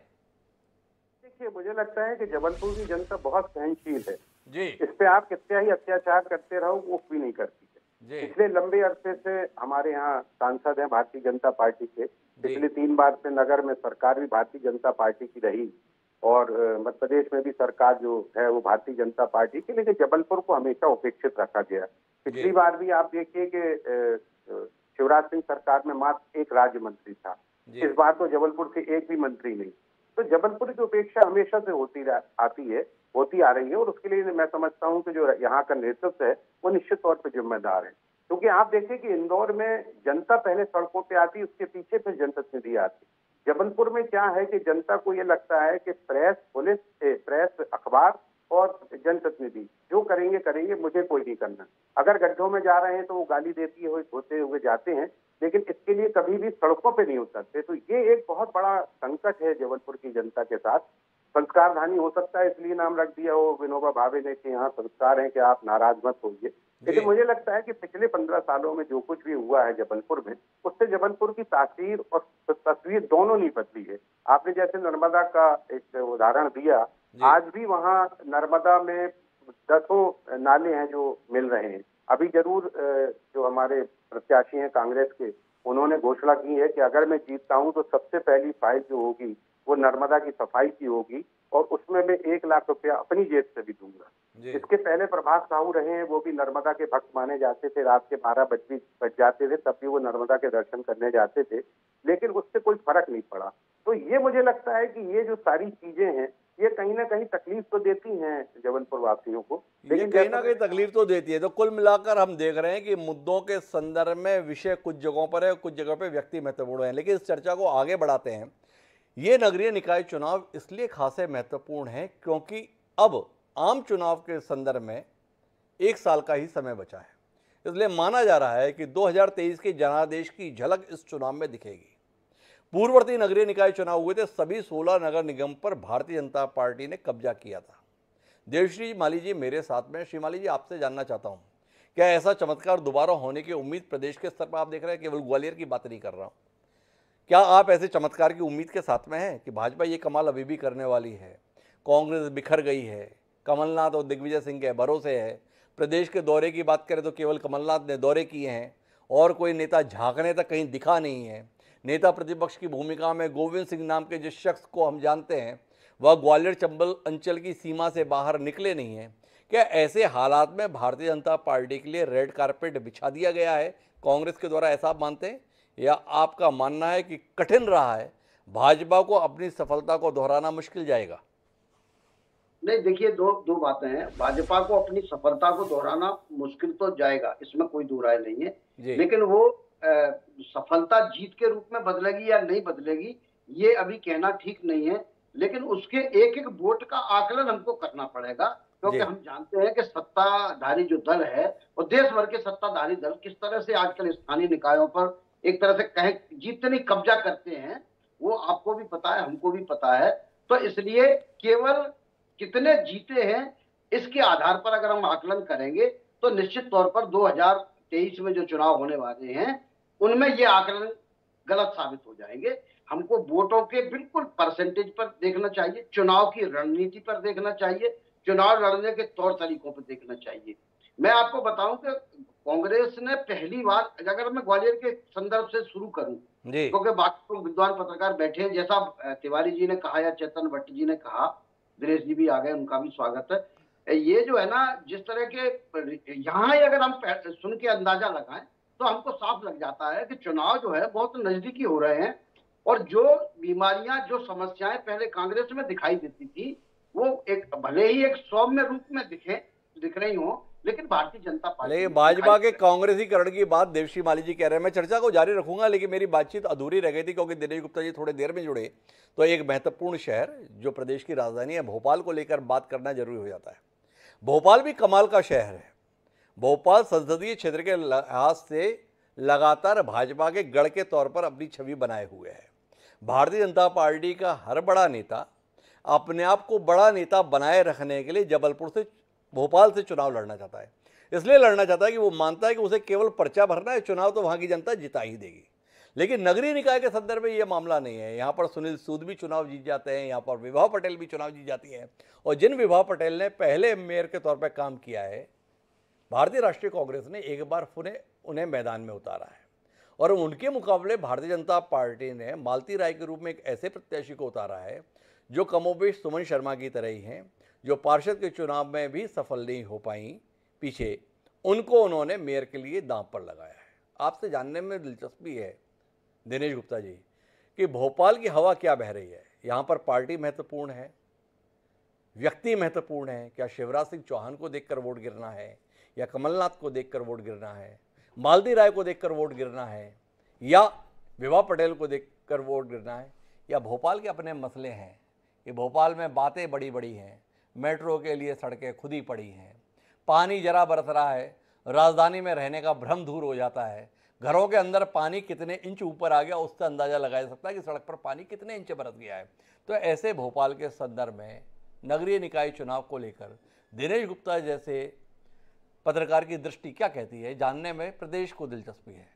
देखिए, मुझे लगता है कि जबलपुर की जनता बहुत सहनशील है जी। इस पे आप कितना ही अत्याचार करते रहो वो भी नहीं करती है। पिछले लंबे अरसे से हमारे यहाँ सांसद हैं भारतीय जनता पार्टी के, पिछले 3 बार से नगर में सरकार भी भारतीय जनता पार्टी की रही और मध्य प्रदेश में भी सरकार जो है वो भारतीय जनता पार्टी की, लेकिन जबलपुर को हमेशा उपेक्षित रखा गया। पिछली बार भी आप देखिए कि शिवराज सिंह सरकार में मात्र 1 राज्य मंत्री था, इस बार तो जबलपुर से 1 भी मंत्री नहीं। तो जबलपुर की उपेक्षा हमेशा से होती आ रही है और उसके लिए मैं समझता हूं कि जो यहाँ का नेतृत्व है वो निश्चित तौर पर जिम्मेदार है। क्योंकि आप देखिए कि इंदौर में जनता पहले सड़कों पे आती, उसके पीछे फिर जनप्रतिनिधि आती। जबलपुर में क्या है कि जनता को ये लगता है कि प्रेस, पुलिस, प्रेस, अखबार और जनप्रतिनिधि जो करेंगे, मुझे कोई नहीं करना। अगर गड्ढों में जा रहे हैं तो वो गाली देती हुए होते हुए जाते हैं, लेकिन इसके लिए कभी भी सड़कों पे नहीं उतरते। तो ये एक बहुत बड़ा संकट है जबलपुर की जनता के साथ। संस्कार धानी हो सकता है इसलिए नाम रख दिया हो विनोबा भावे ने कि यहाँ संस्कार है कि आप नाराज मत होइए, लेकिन मुझे लगता है कि पिछले 15 सालों में जो कुछ भी हुआ है जबलपुर में, उससे जबलपुर की तासीर और तस्वीर दोनों नहीं बदली है। आपने जैसे नर्मदा का एक उदाहरण दिया, आज भी वहाँ नर्मदा में 10 नाले हैं जो मिल रहे हैं। अभी जरूर जो हमारे प्रत्याशी हैं कांग्रेस के, उन्होंने घोषणा की है कि अगर मैं जीतता हूं तो सबसे पहली फाइल जो होगी वो नर्मदा की सफाई की होगी और उसमें मैं 1 लाख रुपया अपनी जेब से भी दूंगा। इसके पहले प्रभात साहू रहे हैं, वो भी नर्मदा के भक्त माने जाते थे, रात के 12 बज जाते थे तब भी वो नर्मदा के दर्शन करने जाते थे, लेकिन उससे कोई फर्क नहीं पड़ा। तो ये मुझे लगता है कि ये जो सारी चीजें हैं ये कहीं ना कहीं तकलीफ तो देती हैं जबलपुर वासियों को, लेकिन कहीं ना कहीं तकलीफ तो देती है। तो कुल मिलाकर हम देख रहे हैं कि मुद्दों के संदर्भ में विषय कुछ जगहों पर है, कुछ जगहों पर व्यक्ति महत्वपूर्ण है। लेकिन इस चर्चा को आगे बढ़ाते हैं। ये नगरीय निकाय चुनाव इसलिए खासे महत्वपूर्ण है क्योंकि अब आम चुनाव के संदर्भ में 1 साल का ही समय बचा है, इसलिए माना जा रहा है कि 2023 के जनादेश की झलक इस चुनाव में दिखेगी। पूर्ववर्ती नगरीय निकाय चुनाव हुए थे, सभी 16 नगर निगम पर भारतीय जनता पार्टी ने कब्जा किया था। देवश्री माली जी मेरे साथ में। श्री माली जी, आपसे जानना चाहता हूं क्या ऐसा चमत्कार दोबारा होने की उम्मीद प्रदेश के स्तर पर आप देख रहे हैं? केवल ग्वालियर की बात नहीं कर रहा हूँ। क्या आप ऐसे चमत्कार की उम्मीद के साथ में हैं कि भाजपा ये कमाल अभी भी करने वाली है? कांग्रेस बिखर गई है, कमलनाथ और दिग्विजय सिंह के भरोसे है। प्रदेश के दौरे की बात करें तो केवल कमलनाथ ने दौरे किए हैं और कोई नेता झांकने तक कहीं दिखा नहीं है। नेता प्रतिपक्ष की भूमिका में गोविंद सिंह नाम के जिस शख्स को हम जानते हैं वह ग्वालियर चंबल अंचल की सीमा से बाहर निकले नहीं हैं। क्या ऐसे हालात में भारतीय जनता पार्टी के लिए रेड कारपेट बिछा दिया गया है कांग्रेस के द्वारा, ऐसा आप मानते हैं, या आपका मानना है कि कठिन रहा है, भाजपा को अपनी सफलता को दोहराना मुश्किल जाएगा? नहीं, देखिए, दो बातें हैं। भाजपा को अपनी सफलता को दोहराना मुश्किल तो जाएगा, इसमें कोई दो राय नहीं है, लेकिन वो सफलता जीत के रूप में बदलेगी या नहीं बदलेगी ये अभी कहना ठीक नहीं है। लेकिन उसके एक एक वोट का आकलन हमको करना पड़ेगा, क्योंकि हम जानते हैं कि सत्ताधारी जो दल है और देश भर के सत्ताधारी दल किस तरह से आजकल स्थानीय निकायों पर एक तरह से कहें जितनी कब्जा करते हैं, वो आपको भी पता है, हमको भी पता है। तो इसलिए केवल कितने जीते हैं इसके आधार पर अगर हम आकलन करेंगे तो निश्चित तौर पर 2023 में जो चुनाव होने वाले हैं उनमें ये आकलन गलत साबित हो जाएंगे। हमको वोटों के बिल्कुल परसेंटेज पर देखना चाहिए, चुनाव की रणनीति पर देखना चाहिए, चुनाव लड़ने के तौर तरीकों पर देखना चाहिए। मैं आपको बताऊं कि कांग्रेस ने पहली बार, अगर मैं ग्वालियर के संदर्भ से शुरू करूं, क्योंकि बाकी विद्वान पत्रकार बैठे हैं, जैसा तिवारी जी ने कहा या चेतन भट्ट जी ने कहा, दिनेश जी भी आ गए, उनका भी स्वागत है। ये जो है ना, जिस तरह के यहाँ अगर हम सुन के अंदाजा लगाएं तो हमको साफ लग जाता है कि चुनाव जो है बहुत नजदीकी हो रहे हैं और जो बीमारियां, जो समस्याएं पहले कांग्रेस में दिखाई देती थी वो एक भले ही एक सौम्य रूप में दिख रही हो, लेकिन भारतीय जनता पार्टी, लेकिन भाजपा के कांग्रेसीकरण की बात देवश्री माली जी कह रहे हैं। मैं चर्चा को जारी रखूंगा, लेकिन मेरी बातचीत अधूरी रह गई थी क्योंकि दिनेश गुप्ता जी थोड़ी देर में जुड़े तो एक महत्वपूर्ण शहर जो प्रदेश की राजधानी है भोपाल को लेकर बात करना जरूरी हो जाता है। भोपाल भी कमाल का शहर है। भोपाल संसदीय क्षेत्र के लिहाज से लगातार भाजपा के गढ़ के तौर पर अपनी छवि बनाए हुए है। भारतीय जनता पार्टी का हर बड़ा नेता अपने आप को बड़ा नेता बनाए रखने के लिए जबलपुर से, भोपाल से चुनाव लड़ना चाहता है। इसलिए लड़ना चाहता है कि वो मानता है कि उसे केवल पर्चा भरना है, चुनाव तो वहाँ की जनता जिता ही देगी। लेकिन नगरीय निकाय के संदर्भ में ये मामला नहीं है। यहाँ पर सुनील सूद भी चुनाव जीत जाते हैं, यहाँ पर विभा पटेल भी चुनाव जीत जाती हैं, और जिन विभा पटेल ने पहले मेयर के तौर पर काम किया है, भारतीय राष्ट्रीय कांग्रेस ने एक बार उन्हें मैदान में उतारा है, और उनके मुकाबले भारतीय जनता पार्टी ने मालती राय के रूप में एक ऐसे प्रत्याशी को उतारा है जो कमोबेश सुमन शर्मा की तरह ही हैं, जो पार्षद के चुनाव में भी सफल नहीं हो पाई पीछे, उनको उन्होंने मेयर के लिए दांव पर लगाया है। आपसे जानने में दिलचस्पी है दिनेश गुप्ता जी कि भोपाल की हवा क्या बह रही है। यहाँ पर पार्टी महत्वपूर्ण है, व्यक्ति महत्वपूर्ण है। क्या शिवराज सिंह चौहान को देखकर वोट गिरना है, या कमलनाथ को देखकर वोट गिरना है, मालती राय को देखकर वोट गिरना है, या विभा पटेल को देखकर वोट गिरना है, या भोपाल के अपने मसले हैं कि भोपाल में बातें बड़ी बड़ी हैं, मेट्रो के लिए सड़कें खुद ही पड़ी हैं, पानी जरा बरस रहा है, राजधानी में रहने का भ्रम दूर हो जाता है, घरों के अंदर पानी कितने इंच ऊपर आ गया उससे अंदाज़ा लगाया जा सकता है कि सड़क पर पानी कितने इंच बरस गया है। तो ऐसे भोपाल के संदर्भ में नगरीय निकाय चुनाव को लेकर दिनेश गुप्ता जैसे पत्रकार की दृष्टि क्या कहती है, जानने में प्रदेश को दिलचस्पी है।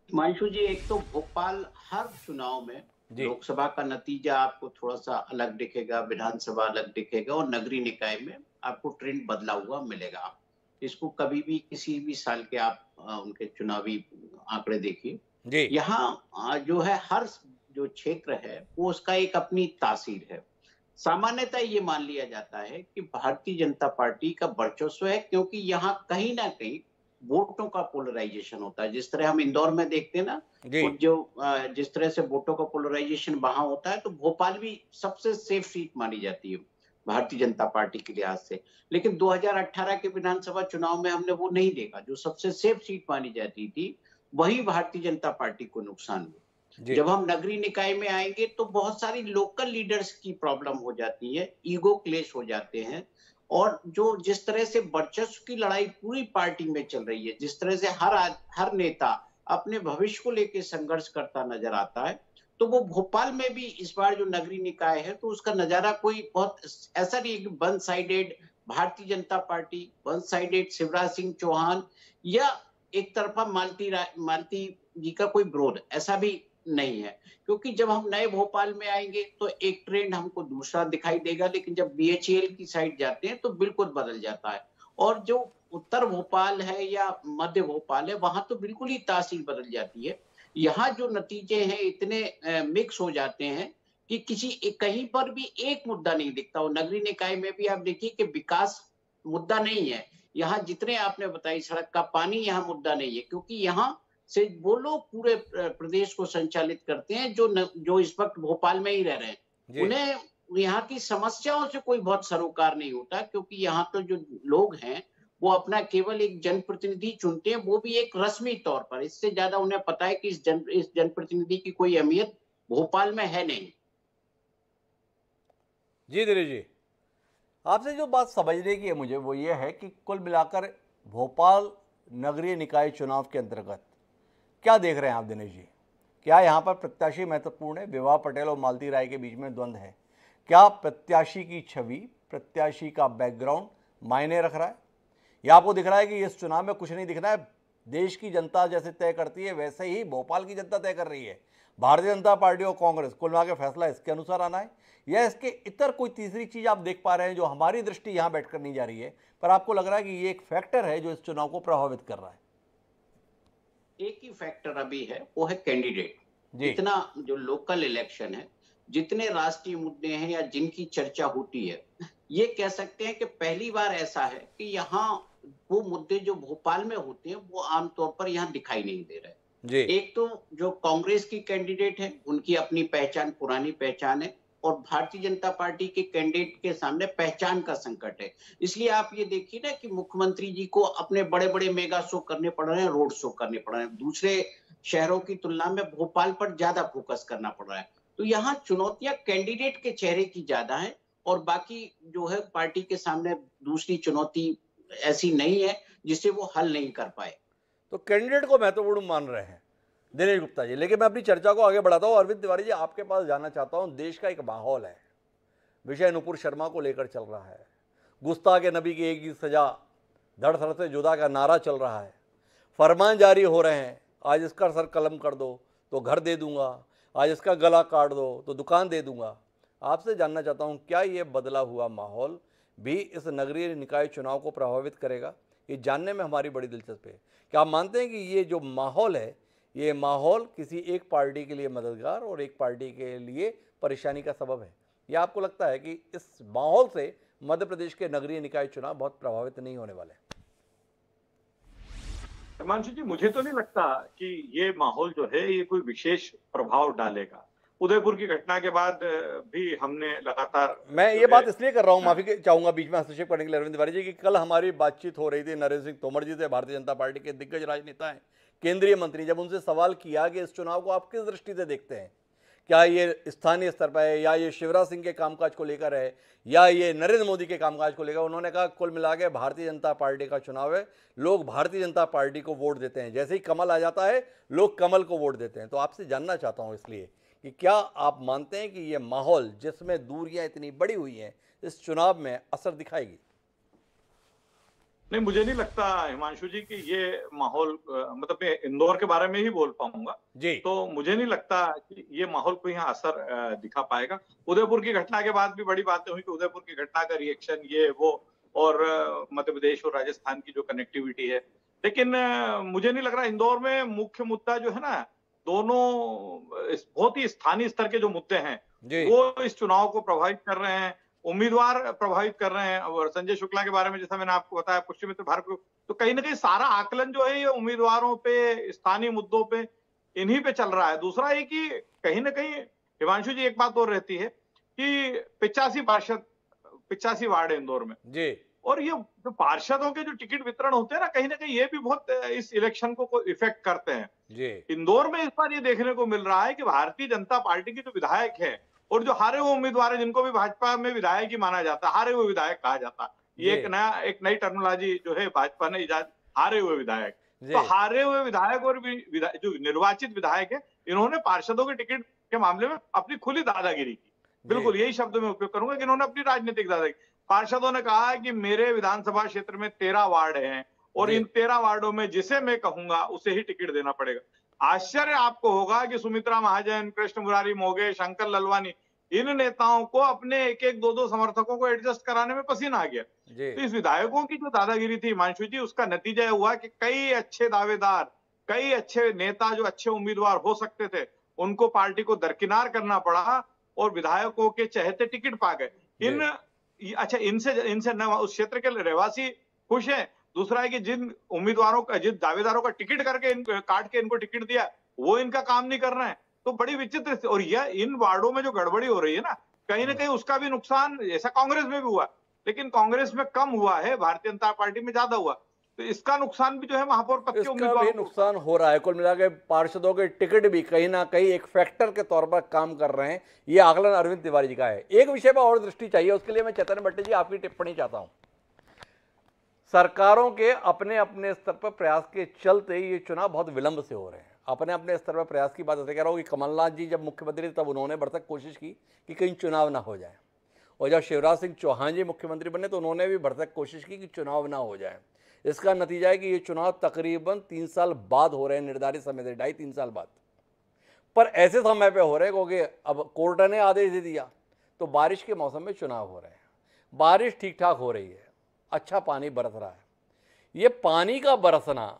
हिमांशु जी, एक तो भोपाल हर चुनाव में लोकसभा का नतीजा आपको थोड़ा सा अलग दिखेगा, विधानसभा अलग दिखेगा, और नगरीय निकाय में आपको ट्रेंड बदला हुआ मिलेगा। इसको कभी भी किसी भी साल के आप उनके चुनावी आंकड़े देखिए, यहाँ जो है हर जो क्षेत्र है वो उसका एक अपनी तासीर है। सामान्यतः ये मान लिया जाता है कि भारतीय जनता पार्टी का वर्चस्व है, क्योंकि यहाँ कहीं ना कहीं वोटों का पोलराइजेशन होता है। जिस तरह हम इंदौर में देखते हैं ना, जो जिस तरह से वोटों का पोलराइजेशन वहां होता है, तो भोपाल भी सबसे सेफ सीट मानी जाती है भारतीय जनता पार्टी के लिहाज से। लेकिन 2018 के विधानसभा चुनाव में हमने वो नहीं देखा। जो सबसे सेफ सीट मानी जाती थी वही भारतीय जनता पार्टी को नुकसान हुआ। जब हम नगरीय निकाय में आएंगे तो बहुत सारी लोकल लीडर्स की प्रॉब्लम हो जाती है, ईगो क्लेश हो जाते हैं, और जो जिस तरह से वर्चस्व की लड़ाई पूरी पार्टी में चल रही है, जिस तरह से हर नेता अपने भविष्य को लेकर संघर्ष करता नजर आता है, तो वो भोपाल में भी इस बार जो नगरीय निकाय है तो उसका नजारा कोई बहुत ऐसा नहीं कि one sided Bharatiya Janata Party, one sided Shivraj Singh Chouhan या एक तरफा मालती जी का कोई विरोध, ऐसा भी नहीं है। क्योंकि जब हम नए भोपाल में आएंगे तो एक ट्रेंड हमको दूसरा दिखाई देगा, लेकिन जब बीएचईएल की साइड जाते हैं तो बिल्कुल बदल जाता है। और जो उत्तर भोपाल है या मध्य भोपाल है, वहां तो बिल्कुल ही तासीर बदल जाती है। यहाँ जो नतीजे हैं इतने मिक्स हो जाते हैं कि कहीं पर भी एक मुद्दा नहीं दिखता। और नगरीय निकाय में भी आप देखिए कि विकास मुद्दा नहीं है। यहाँ जितने आपने बताई, सड़क का पानी यहाँ मुद्दा नहीं है, क्योंकि यहाँ से वो लोग पूरे प्रदेश को संचालित करते हैं जो इस वक्त भोपाल में ही रह रहे हैं। उन्हें यहाँ की समस्याओं से कोई बहुत सरोकार नहीं होता, क्योंकि यहाँ तो जो लोग हैं वो अपना केवल एक जनप्रतिनिधि चुनते हैं, वो भी एक रस्मी तौर पर। इससे ज्यादा उन्हें पता है कि इस जनप्रतिनिधि की कोई अहमियत भोपाल में है नहीं। जी दिनेश जी, आपसे जो बात समझने की है मुझे वो ये है कि कुल मिलाकर भोपाल नगरीय निकाय चुनाव के अंतर्गत क्या देख रहे हैं आप दिनेश जी? क्या यहाँ पर प्रत्याशी महत्वपूर्ण है? विभा पटेल और मालती राय के बीच में द्वंद्व है। क्या प्रत्याशी की छवि, प्रत्याशी का बैकग्राउंड मायने रख रहा है, या आपको दिख रहा है कि इस चुनाव में कुछ नहीं दिख रहा है, देश की जनता जैसे तय करती है वैसे ही भोपाल की जनता तय कर रही है, भारतीय जनता पार्टी और कांग्रेस कुल मिला के फैसला इसके अनुसार आना है, या इसके इतर कोई तीसरी चीज आप देख पा रहे हैं जो हमारी दृष्टि यहाँ बैठकर नहीं जा रही है, पर आपको लग रहा है कि ये एक फैक्टर है जो इस चुनाव को प्रभावित कर रहा है? एक ही फैक्टर अभी है, वो है कैंडिडेट। जितना जो लोकल इलेक्शन है, जितने राष्ट्रीय मुद्दे हैं या जिनकी चर्चा होती है, ये कह सकते हैं कि पहली बार ऐसा है कि यहाँ वो मुद्दे जो भोपाल में होते हैं वो आमतौर पर यहाँ दिखाई नहीं दे रहे। एक तो जो कांग्रेस की कैंडिडेट है उनकी अपनी पहचान, पुरानी पहचान है, और भारतीय जनता पार्टी के कैंडिडेट के सामने पहचान का संकट है। इसलिए आप ये देखिए ना कि मुख्यमंत्री जी को अपने बड़े बड़े मेगा शो करने पड़ रहे हैं, रोड शो करने पड़ रहे हैं। दूसरे शहरों की तुलना में भोपाल पर ज्यादा फोकस करना पड़ रहा है। तो यहाँ चुनौतियां कैंडिडेट के चेहरे की ज्यादा है, और बाकी जो है पार्टी के सामने दूसरी चुनौती ऐसी नहीं है जिसे वो हल नहीं कर पाए। तो कैंडिडेट को महत्वपूर्ण मान रहे हैं दिनेश गुप्ता जी, लेकिन मैं अपनी चर्चा को आगे बढ़ाता हूं। अरविंद तिवारी जी, आपके पास जाना चाहता हूं। देश का एक माहौल है, विषय नुपुर शर्मा को लेकर चल रहा है, गुस्ताख नबी की एक ही सजा, धड़ धड़ से जुदा का नारा चल रहा है, फरमान जारी हो रहे हैं, आज इसका सर कलम कर दो तो घर दे दूंगा, आज इसका गला काट दो तो दुकान दे दूंगा। आपसे जानना चाहता हूं, क्या ये बदला हुआ माहौल भी इस नगरीय निकाय चुनाव को प्रभावित करेगा? ये जानने में हमारी बड़ी दिलचस्पी है। क्या आप मानते हैं कि ये जो माहौल है, ये माहौल किसी एक पार्टी के लिए मददगार और एक पार्टी के लिए परेशानी का सबब है, या आपको लगता है कि इस माहौल से मध्य प्रदेश के नगरीय निकाय चुनाव बहुत प्रभावित नहीं होने वाले? हिमांशु जी, मुझे तो नहीं लगता कि ये माहौल जो है ये कोई विशेष प्रभाव डालेगा। उदयपुर की घटना के बाद भी हमने लगातार, मैं ये बात इसलिए कर रहा हूँ, माफी चाहूंगा बीच में हस्तक्षेप करने के लिए अरविंद तिवारी जी, कि कल हमारी बातचीत हो रही थी नरेंद्र सिंह तोमर जी से, भारतीय जनता पार्टी के दिग्गज राजनेता हैं, केंद्रीय मंत्री। जब उनसे सवाल किया कि इस चुनाव को आप किस दृष्टि से देखते हैं, क्या ये स्थानीय स्तर पर है, या ये शिवराज सिंह के कामकाज को लेकर है, या ये नरेंद्र मोदी के कामकाज को लेकर, उन्होंने कहा कुल मिला के भारतीय जनता पार्टी का चुनाव है, लोग भारतीय जनता पार्टी को वोट देते हैं, जैसे ही कमल आ जाता है लोग कमल को वोट देते हैं। तो आपसे जानना चाहता हूं इसलिए कि क्या आप मानते हैं कि ये माहौल जिसमें दूरियां इतनी बड़ी हुई हैं इस चुनाव में असर दिखाएगी? नहीं, मुझे नहीं लगता हिमांशु जी कि ये माहौल, मतलब मैं इंदौर के बारे में ही बोल पाऊंगा जी, तो मुझे नहीं लगता कि ये माहौल को यहाँ असर दिखा पाएगा। उदयपुर की घटना के बाद भी बड़ी बातें हुई कि उदयपुर की घटना का रिएक्शन ये वो, और मध्य प्रदेश और राजस्थान की जो कनेक्टिविटी है, लेकिन मुझे नहीं लग रहा। इंदौर में मुख्य मुद्दा जो है ना, दोनों बहुत ही स्थानीय स्तर के जो मुद्दे हैं वो इस चुनाव को प्रभावित कर रहे हैं, उम्मीदवार प्रभावित कर रहे हैं। और संजय शुक्ला के बारे में जैसा मैंने आपको बताया, पश्चिम मित्र भारत को, तो कहीं ना कहीं सारा आकलन जो है ये उम्मीदवारों पे, स्थानीय मुद्दों पे, इन्हीं पे चल रहा है। दूसरा ये कि कहीं ना कहीं हिमांशु जी एक बात और रहती है कि 85 वार्ड है इंदौर में जी, और ये जो पार्षदों के जो टिकट वितरण होते हैं ना कहीं ये भी बहुत इस इलेक्शन को इफेक्ट करते हैं जी। इंदौर में इस बार ये देखने को मिल रहा है कि भारतीय जनता पार्टी के जो विधायक है और जो हारे हुए उम्मीदवार है, जिनको भी भाजपा में विधायक ही माना जाता है, हारे हुए विधायक कहा जाता है, ये एक नई टर्मिनोलॉजी जो है भाजपा ने इजाद, हारे हुए विधायक। तो हारे हुए विधायक और जो निर्वाचित विधायक है, इन्होंने पार्षदों के टिकट के मामले में अपनी खुली दादागिरी की, बिल्कुल यही शब्द में उपयोग करूंगा कि इन्होंने अपनी राजनीतिक दादागिरी। पार्षदों ने कहा है कि मेरे विधानसभा क्षेत्र में 13 वार्ड हैं और इन 13 वार्डों में जिसे मैं कहूंगा उसे ही टिकट देना पड़ेगा। आश्चर्य आपको होगा कि सुमित्रा महाजन, कृष्ण मुरारी मोघे, शंकर ललवानी, इन नेताओं को अपने एक एक दो समर्थकों को एडजस्ट कराने में पसीना आ गया। तो इस विधायकों की जो दादागिरी थी हिमांशु जी, उसका नतीजा हुआ कि कई अच्छे दावेदार, कई अच्छे नेता जो अच्छे उम्मीदवार हो सकते थे, उनको पार्टी को दरकिनार करना पड़ा और विधायकों के चहेते टिकट पा गए। अच्छा, इनसे न उस क्षेत्र के रहवासी खुश हैं। दूसरा है कि जिन उम्मीदवारों का, जिन दावेदारों का टिकट करके काट के इनको टिकट दिया, वो इनका काम नहीं कर रहे हैं। तो बड़ी विचित्र, और यह इन वार्डों में जो गड़बड़ी हो रही है ना कहीं उसका भी नुकसान ऐसा कांग्रेस में भी हुआ, लेकिन कांग्रेस में कम हुआ है, भारतीय जनता पार्टी में ज्यादा हुआ। तो इसका नुकसान भी जो है महापौर पद के उम्मीदवारों को नुकसान हो रहा है। कुल मिला के पार्षदों के टिकट भी कहीं ना कहीं एक फैक्टर के तौर पर काम कर रहे हैं। ये आकलन अरविंद तिवारी जी का है। एक विषय पर और दृष्टि चाहिए, उसके लिए मैं चैतन्य भट्टी जी आपकी टिप्पणी चाहता हूं। सरकारों के अपने अपने स्तर पर प्रयास के चलते ये चुनाव बहुत विलंब से हो रहे हैं। अपने अपने स्तर पर प्रयास की बात ऐसे कह रहा हूँ कि कमलनाथ जी जब मुख्यमंत्री थे तब उन्होंने भरसक कोशिश की कि कहीं चुनाव ना हो जाए, और जब शिवराज सिंह चौहान जी मुख्यमंत्री बने तो उन्होंने भी भरसक कोशिश की कि चुनाव ना हो जाए। इसका नतीजा है कि ये चुनाव तकरीबन 3 साल बाद हो रहे हैं, निर्धारित समय से 2.5-3 साल बाद, पर ऐसे समय पे हो रहे हैं क्योंकि अब कोर्ट ने आदेश दे दिया तो बारिश के मौसम में चुनाव हो रहे हैं। बारिश ठीक ठाक हो रही है, अच्छा पानी बरस रहा है। ये पानी का बरसना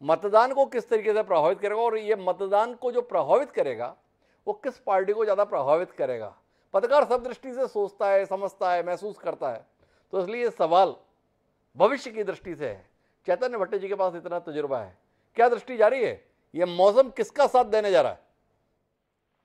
मतदान को किस तरीके से प्रभावित करेगा, और ये मतदान को जो प्रभावित करेगा वो किस पार्टी को ज़्यादा प्रभावित करेगा? पत्रकार सब दृष्टि से सोचता है, समझता है, महसूस करता है। तो इसलिए ये सवाल भविष्य की दृष्टि से है। चैतन्य भट्टी जी के पास इतना तजुर्बा है, क्या दृष्टि जा रही है? ये मौसम किसका साथ देने जा रहा है?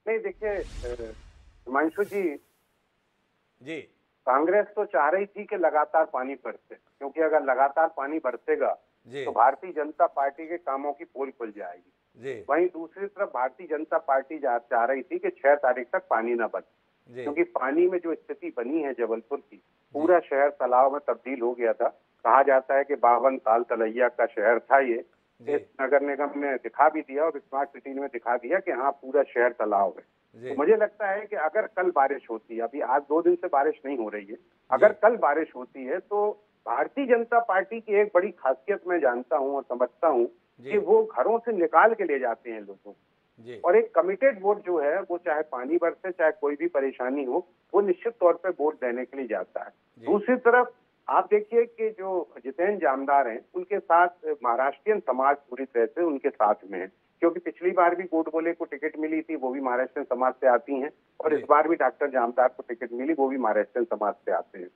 नहीं, देखिए हिमांशु जी, कांग्रेस तो चाह रही थी कि लगातार पानी बरसे, क्योंकि अगर लगातार पानी बरसेगा तो भारतीय जनता पार्टी के कामों की पोल खुल जाएगी। वहीं दूसरी तरफ भारतीय जनता पार्टी चाह रही थी कि 6 तारीख तक पानी न बरसे, क्योंकि पानी में जो स्थिति बनी है जबलपुर की, पूरा शहर तालाब में तब्दील हो गया था। कहा जाता है कि 52 साल तलैया का शहर था ये। इस नगर निगम ने दिखा भी दिया और स्मार्ट सिटी में दिखा दिया कि हाँ पूरा शहर तालाब है। तो मुझे लगता है कि अगर कल बारिश होती है, अभी आज 2 दिन से बारिश नहीं हो रही है, अगर कल बारिश होती है तो भारतीय जनता पार्टी की एक बड़ी खासियत मैं जानता हूं और समझता हूं कि वो घरों से निकाल के ले जाते हैं लोगों को, और एक कमिटेड वोट जो है वो चाहे पानी बरसे चाहे कोई भी परेशानी हो, वो निश्चित तौर पे वोट देने के लिए जाता है। दूसरी तरफ आप देखिए कि जो जितेंद्र जामदार हैं उनके साथ महाराष्ट्रियन समाज पूरी तरह से उनके साथ में है, क्योंकि पिछली बार भी गोडबोले को टिकट मिली थी, वो भी महाराष्ट्रियन समाज से आती हैं, और इस बार भी डॉक्टर जामदार को टिकट मिली, वो भी महाराष्ट्रियन समाज से आते हैं।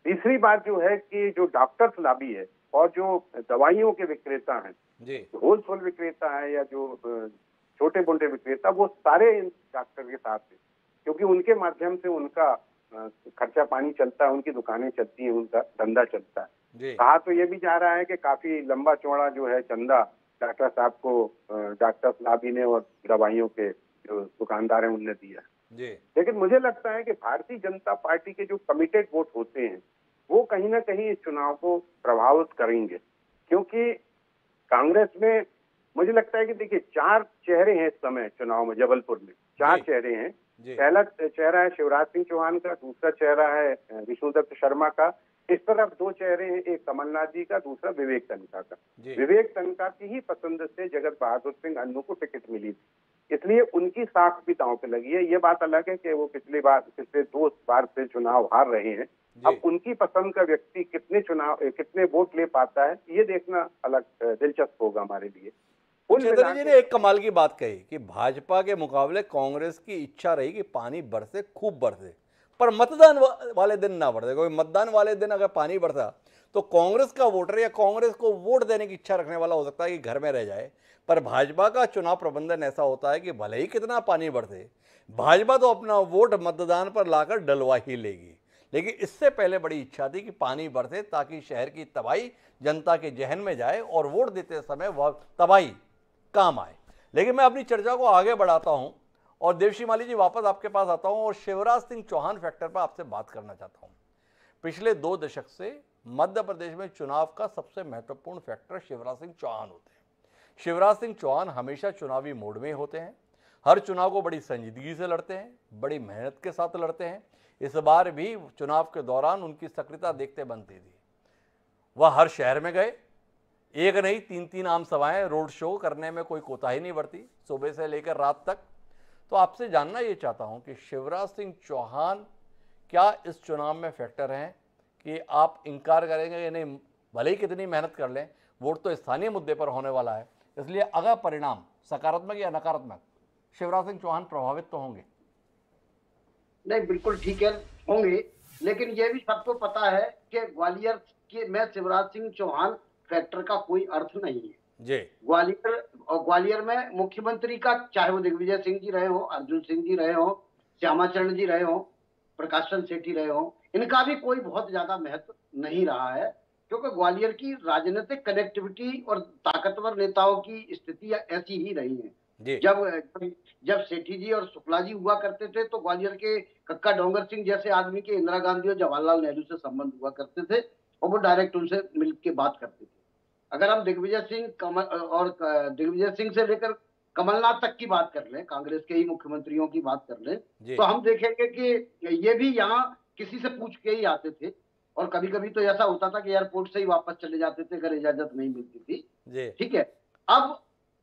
तीसरी बात जो है कि जो डॉक्टर्स लॉबी है और जो दवाइयों के विक्रेता हैं, होलसेल विक्रेता है या जो छोटे मोटे विक्रेता, वो सारे इन डॉक्टर के साथ है, क्योंकि उनके माध्यम से उनका खर्चा पानी चलता है, उनकी दुकानें चलती हैं, उनका धंधा चलता है। कहा तो ये भी जा रहा है कि काफी लंबा चौड़ा जो है चंदा डॉक्टर साहब को डॉक्टर लॉबी ने और दवाइयों के जो दुकानदार हैं उनने दिया। लेकिन मुझे लगता है कि भारतीय जनता पार्टी के जो कमिटेड वोट होते हैं वो कहीं ना कहीं इस चुनाव को प्रभावित करेंगे, क्योंकि कांग्रेस में मुझे लगता है कि देखिए 4 चेहरे हैं इस समय चुनाव में, जबलपुर में 4 चेहरे हैं। पहला चेहरा है शिवराज सिंह चौहान का, दूसरा चेहरा है विष्णुदत्त शर्मा का, इस तरफ 2 चेहरे हैं, एक कमलनाथ जी का, दूसरा विवेक तनखा का। विवेक तनखा की ही पसंद से जगत बहादुर सिंह अन्नू को टिकट मिली थी, इसलिए उनकी साख भी दांव पे लगी है। ये बात अलग है कि वो पिछले 2 बार से चुनाव हार रहे हैं। अब उनकी पसंद का व्यक्ति कितने वोट ले पाता है, ये देखना अलग दिलचस्प होगा हमारे लिए। चैतन्य जी ने एक कमाल की बात कही कि भाजपा के मुकाबले कांग्रेस की इच्छा रही कि पानी बरसे, खूब बरसे, पर मतदान वाले दिन ना बरसे, क्योंकि मतदान वाले दिन अगर पानी बरसा तो कांग्रेस का वोटर या कांग्रेस को वोट देने की इच्छा रखने वाला हो सकता है कि घर में रह जाए। पर भाजपा का चुनाव प्रबंधन ऐसा होता है कि भले ही कितना पानी बरसे, भाजपा तो अपना वोट मतदान पर लाकर डलवा ही लेगी। लेकिन इससे पहले बड़ी इच्छा थी कि पानी बरसे ताकि शहर की तबाही जनता के जहन में जाए और वोट देते समय वह तबाही काम आए। लेकिन मैं अपनी चर्चा को आगे बढ़ाता हूं और देवश्री माली जी वापस आपके पास आता हूं और शिवराज सिंह चौहान फैक्टर पर आपसे बात करना चाहता हूं। पिछले 2 दशक से मध्य प्रदेश में चुनाव का सबसे महत्वपूर्ण फैक्टर शिवराज सिंह चौहान होते हैं। शिवराज सिंह चौहान हमेशा चुनावी मोड में होते हैं। हर चुनाव को बड़ी संजीदगी से लड़ते हैं, बड़ी मेहनत के साथ लड़ते हैं। इस बार भी चुनाव के दौरान उनकी सक्रियता देखते बनती थी। वह हर शहर में गए, एक नहीं 3-3 आम सभाएं, रोड शो करने में कोई कोताही नहीं बरती, सुबह से लेकर रात तक। तो आपसे जानना ये चाहता हूं कि शिवराज सिंह चौहान क्या इस चुनाव में फैक्टर हैं कि आप इनकार करेंगे कि नहीं, भले ही कितनी मेहनत कर लें, वोट तो स्थानीय मुद्दे पर होने वाला है, इसलिए अगर परिणाम सकारात्मक या नकारात्मक, शिवराज सिंह चौहान प्रभावित तो होंगे? नहीं, बिल्कुल ठीक है, होंगे। लेकिन यह भी सबको पता है कि ग्वालियर के में शिवराज सिंह चौहान फैक्टर का कोई अर्थ नहीं है जी। ग्वालियर में मुख्यमंत्री का, चाहे वो दिग्विजय सिंह जी रहे हो, अर्जुन सिंह जी रहे हो, श्यामाचरण जी रहे हो, प्रकाश चंद्र सेठी रहे हो, इनका भी कोई बहुत ज्यादा महत्व नहीं रहा है, क्योंकि ग्वालियर की राजनीतिक कनेक्टिविटी और ताकतवर नेताओं की स्थिति ऐसी ही रही है। जब सेठी जी और शुक्ला जी हुआ करते थे तो ग्वालियर के कक्का डोंगर सिंह जैसे आदमी के इंदिरा गांधी और जवाहरलाल नेहरू से संबंध हुआ करते थे और वो डायरेक्ट उनसे मिल के बात करते थे। अगर हम दिग्विजय सिंह से लेकर कमलनाथ तक की बात कर लें, कांग्रेस के ही मुख्यमंत्रियों की बात कर लें, तो हम देखेंगे कि ये भी यहाँ किसी से पूछ के ही आते थे और कभी कभी तो ऐसा होता था कि एयरपोर्ट से ही वापस चले जाते थे अगर इजाजत नहीं मिलती थी। ठीक है,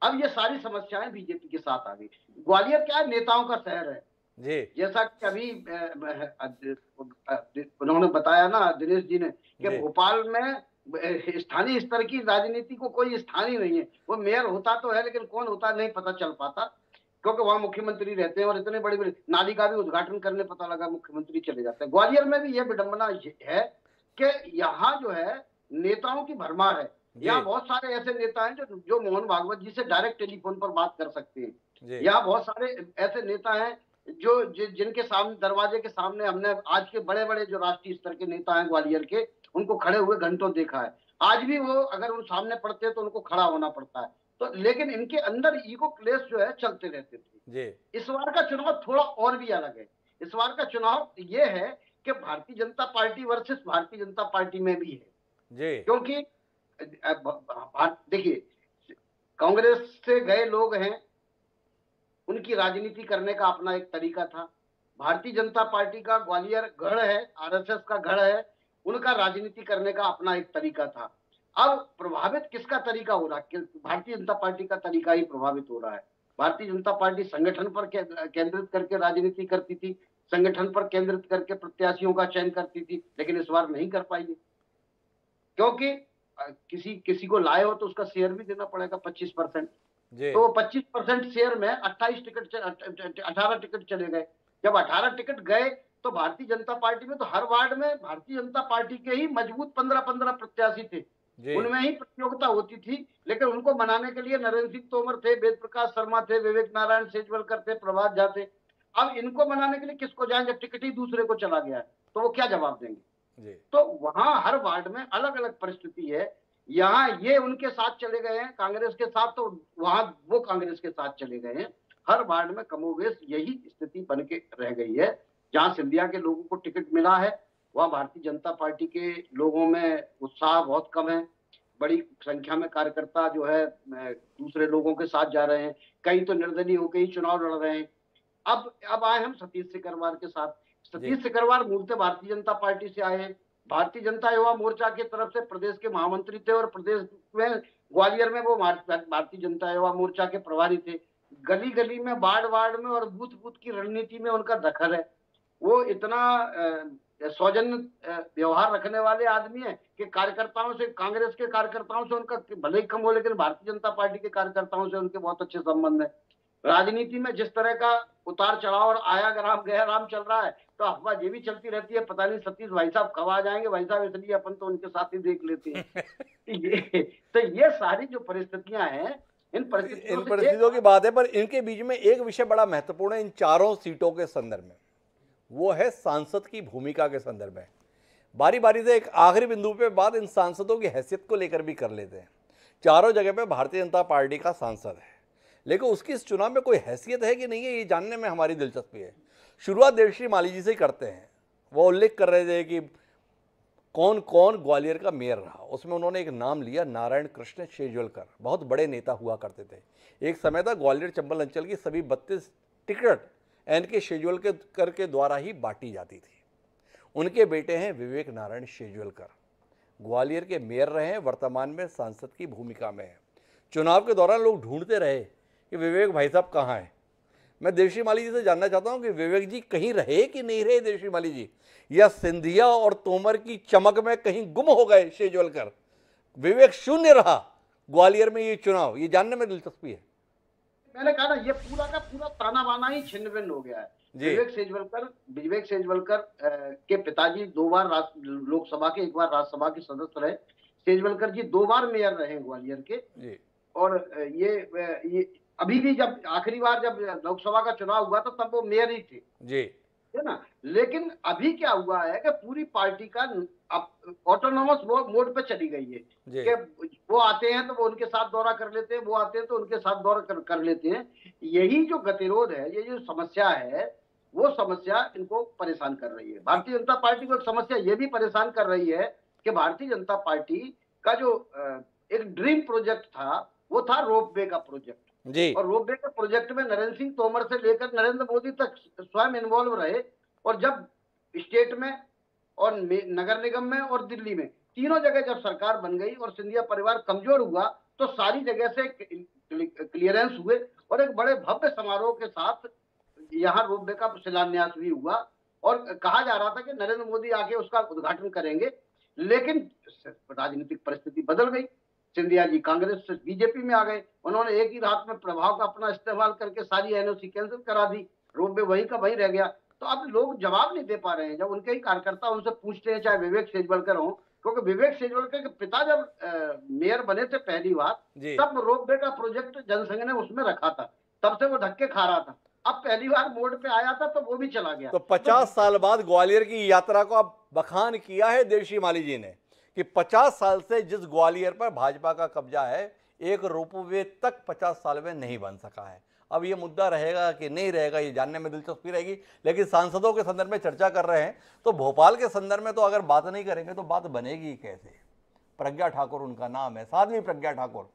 अब ये सारी समस्याएं बीजेपी के साथ आ गई। ग्वालियर क्या है, नेताओं का शहर है जी। जैसा कि अभी उन्होंने बताया ना दिनेश जी ने कि भोपाल में स्थानीय स्तर की राजनीति को कोई स्थान ही नहीं है। वो मेयर होता तो है लेकिन कौन होता नहीं पता चल पाता, क्योंकि वहां मुख्यमंत्री रहते हैं और इतने बड़ी बड़ी नाली का भी उद्घाटन करने पता लगा मुख्यमंत्री चले जाते हैं। ग्वालियर में भी यह विडंबना है कि यहाँ जो है नेताओं की भरमार है। यहाँ बहुत सारे ऐसे नेता हैं जो मोहन भागवत जी से डायरेक्ट टेलीफोन पर बात कर सकते हैं। यहाँ बहुत सारे ऐसे नेता हैं जिनके सामने, दरवाजे के सामने, हमने आज के बड़े बड़े जो राष्ट्रीय स्तर के नेता हैं ग्वालियर के, उनको खड़े हुए घंटों देखा है। आज भी वो अगर उन सामने पड़ते हैं तो उनको खड़ा होना पड़ता है। तो लेकिन इनके अंदर ईगो क्लेश जो है चलते रहते थे। इस बार का चुनाव थोड़ा और भी अलग है। इस बार का चुनाव ये है कि भारतीय जनता पार्टी वर्सेस भारतीय जनता पार्टी में भी है, क्योंकि देखिए कांग्रेस से गए लोग हैं, उनकी राजनीति करने का अपना एक तरीका था। भारतीय जनता पार्टी का ग्वालियर गढ़ है, आरएसएस का गढ़ है, उनका राजनीति करने का अपना एक तरीका था। अब प्रभावित किसका तरीका हो रहा है? भारतीय जनता पार्टी का तरीका ही प्रभावित हो रहा है। भारतीय जनता पार्टी संगठन पर केंद्रित करके राजनीति करती थी, संगठन पर केंद्रित करके प्रत्याशियों का चयन करती थी, लेकिन इस बार नहीं कर पाएगी, क्योंकि किसी को लाए हो तो उसका शेयर भी देना पड़ेगा 25%। तो 25% शेयर में 18 टिकट चले गए। जब 18 टिकट गए तो भारतीय जनता पार्टी में तो हर वार्ड में भारतीय जनता पार्टी के ही मजबूत 15-15 प्रत्याशी थे, उनमें ही प्रतियोगिता होती थी। लेकिन उनको मनाने के लिए नरेंद्र सिंह तोमर थे, वेद प्रकाश शर्मा थे, विवेक नारायण सेजवलकर थे, प्रभात झा थे। अब इनको मनाने के लिए किसको जाएं जब टिकट ही दूसरे को चला गया है, तो वो क्या जवाब देंगे? तो वहां हर वार्ड में अलग अलग परिस्थिति है। यहाँ ये उनके साथ चले गए हैं कांग्रेस के साथ, तो वहां वो कांग्रेस के साथ चले गए हैं। हर वार्ड में कमोवेश यही स्थिति बन के रह गई है। जहां सिंधिया के लोगों को टिकट मिला है वहां भारतीय जनता पार्टी के लोगों में उत्साह बहुत कम है। बड़ी संख्या में कार्यकर्ता जो है दूसरे लोगों के साथ जा रहे हैं, कई तो निर्दलीय होकर ही चुनाव लड़ रहे हैं। अब आए हम सतीश सिकरवार के साथ। सतीश सिकरवार मूलतः भारतीय जनता पार्टी से आए हैं। भारतीय जनता युवा मोर्चा की तरफ से प्रदेश के महामंत्री थे और प्रदेश में ग्वालियर में वो भारतीय जनता युवा मोर्चा के प्रभारी थे। गली गली में, वार्ड में और बूथ बूथ की रणनीति में उनका दखल है। वो इतना सौजन्य व्यवहार रखने वाले आदमी है कि कार्यकर्ताओं से, कांग्रेस के कार्यकर्ताओं से उनका भले ही कम हो लेकिन भारतीय जनता पार्टी के कार्यकर्ताओं से उनके बहुत अच्छे संबंध है। राजनीति में जिस तरह का उतार चढ़ाव और आया राम गया राम चल रहा है, तो अफवाह ये भी चलती रहती है, पता नहीं सतीश भाई साहब कब आ जाएंगे। भाई साहब इसलिए अपन तो उनके साथ ही देख लेते हैं। तो ये सारी जो परिस्थितियां हैं, इन परिस्थितियों की बात है, पर इनके बीच में एक विषय बड़ा महत्वपूर्ण है इन चारों सीटों के संदर्भ में, वो है सांसद की भूमिका के संदर्भ में। बारी बारी से एक आखिरी बिंदु पे बात इन सांसदों की हैसियत को लेकर भी कर लेते हैं। चारों जगह पे भारतीय जनता पार्टी का सांसद है, लेकिन उसकी इस चुनाव में कोई हैसियत है कि नहीं है, ये जानने में हमारी दिलचस्पी है। शुरुआत देवश्री माली जी से ही करते हैं। वो उल्लेख कर रहे थे कि कौन कौन ग्वालियर का मेयर रहा, उसमें उन्होंने एक नाम लिया, नारायण कृष्ण शेजवलकर। बहुत बड़े नेता हुआ करते थे। एक समय था ग्वालियर चंबल अंचल की सभी 32 टिकट एन.के. शेजवलकर के द्वारा ही बांटी जाती थी। उनके बेटे हैं विवेक नारायण शेजवलकर, ग्वालियर के मेयर रहे हैं, वर्तमान में सांसद की भूमिका में है। चुनाव के दौरान लोग ढूंढते रहे कि विवेक भाई साहब कहाँ हैं। मैं देवश्री माली जी से जानना चाहता हूं कि विवेक जी कहीं रहे कि नहीं रहे देवश्री माली जी, या सिंधिया और तोमर की चमक में कहीं गुम हो गए शेजवलकर। विवेक शून्य रहा ग्वालियर में ये चुनाव, ये जानने में दिलचस्पी है। मैंने कहा ना, ये पूरा का पूरा ताना बाना ही छिन्न भिन्न हो गया है। विवेक सेजवलकर के पिताजी 2 बार लोकसभा के, 1 बार राज्यसभा के सदस्य रहे। सेजवलकर जी 2 बार मेयर रहे ग्वालियर के जी। और ये अभी भी जब आखिरी बार जब लोकसभा का चुनाव हुआ था तब वो मेयर ही थे जी, है ना। लेकिन अभी क्या हुआ है कि पूरी पार्टी का ऑटोनोमस मोड पे चली गई है कि वो आते हैं तो वो उनके साथ दौरा कर लेते हैं, वो आते हैं तो उनके साथ दौरा कर लेते हैं। यही जो गतिरोध है, ये जो समस्या है, वो समस्या इनको परेशान कर रही है। भारतीय जनता पार्टी को एक समस्या ये भी परेशान कर रही है कि भारतीय जनता पार्टी का जो एक ड्रीम प्रोजेक्ट था वो था रोपवे का प्रोजेक्ट जी। और रोपवे के प्रोजेक्ट में नरेंद्र सिंह तोमर से लेकर नरेंद्र मोदी तक स्वयं इन्वॉल्व रहे। और जब स्टेट में और नगर निगम में और दिल्ली में तीनों जगह जब सरकार बन गई और सिंधिया परिवार कमजोर हुआ तो सारी जगह से क्लियरेंस हुए और एक बड़े भव्य समारोह के साथ यहाँ रोपवे का शिलान्यास भी हुआ और कहा जा रहा था कि नरेंद्र मोदी आके उसका उद्घाटन करेंगे। लेकिन राजनीतिक परिस्थिति बदल गई, सिंधिया जी कांग्रेस से बीजेपी में आ गए, उन्होंने एक ही रात में प्रभाव का अपना इस्तेमाल करके सारी एनओसी कैंसिल करा दी, रोपवे वहीं का वहीं रह गया। तो अब लोग जवाब नहीं दे पा रहे हैं। जब उनके ही कार्यकर्ता उनसे पूछते हैं, चाहे विवेक सेजवलकर हो, क्योंकि विवेक सेजवलकर के पिता जब मेयर बने थे पहली बार, तब रोपवे का प्रोजेक्ट जनसंघ ने उसमें रखा था, तब से वो धक्के खा रहा था। अब पहली बार मोड पे आया था तो वो भी चला गया। तो 50 साल बाद ग्वालियर की यात्रा को अब बखान किया है देवश्री माली जी ने कि 50 साल से जिस ग्वालियर पर भाजपा का कब्जा है, एक रोपवे तक 50 साल में नहीं बन सका है। अब ये मुद्दा रहेगा कि नहीं रहेगा, ये जानने में दिलचस्पी रहेगी। लेकिन सांसदों के संदर्भ में चर्चा कर रहे हैं तो भोपाल के संदर्भ में तो अगर बात नहीं करेंगे तो बात बनेगी कैसे। प्रज्ञा ठाकुर उनका नाम है, साध्वी प्रज्ञा ठाकुर।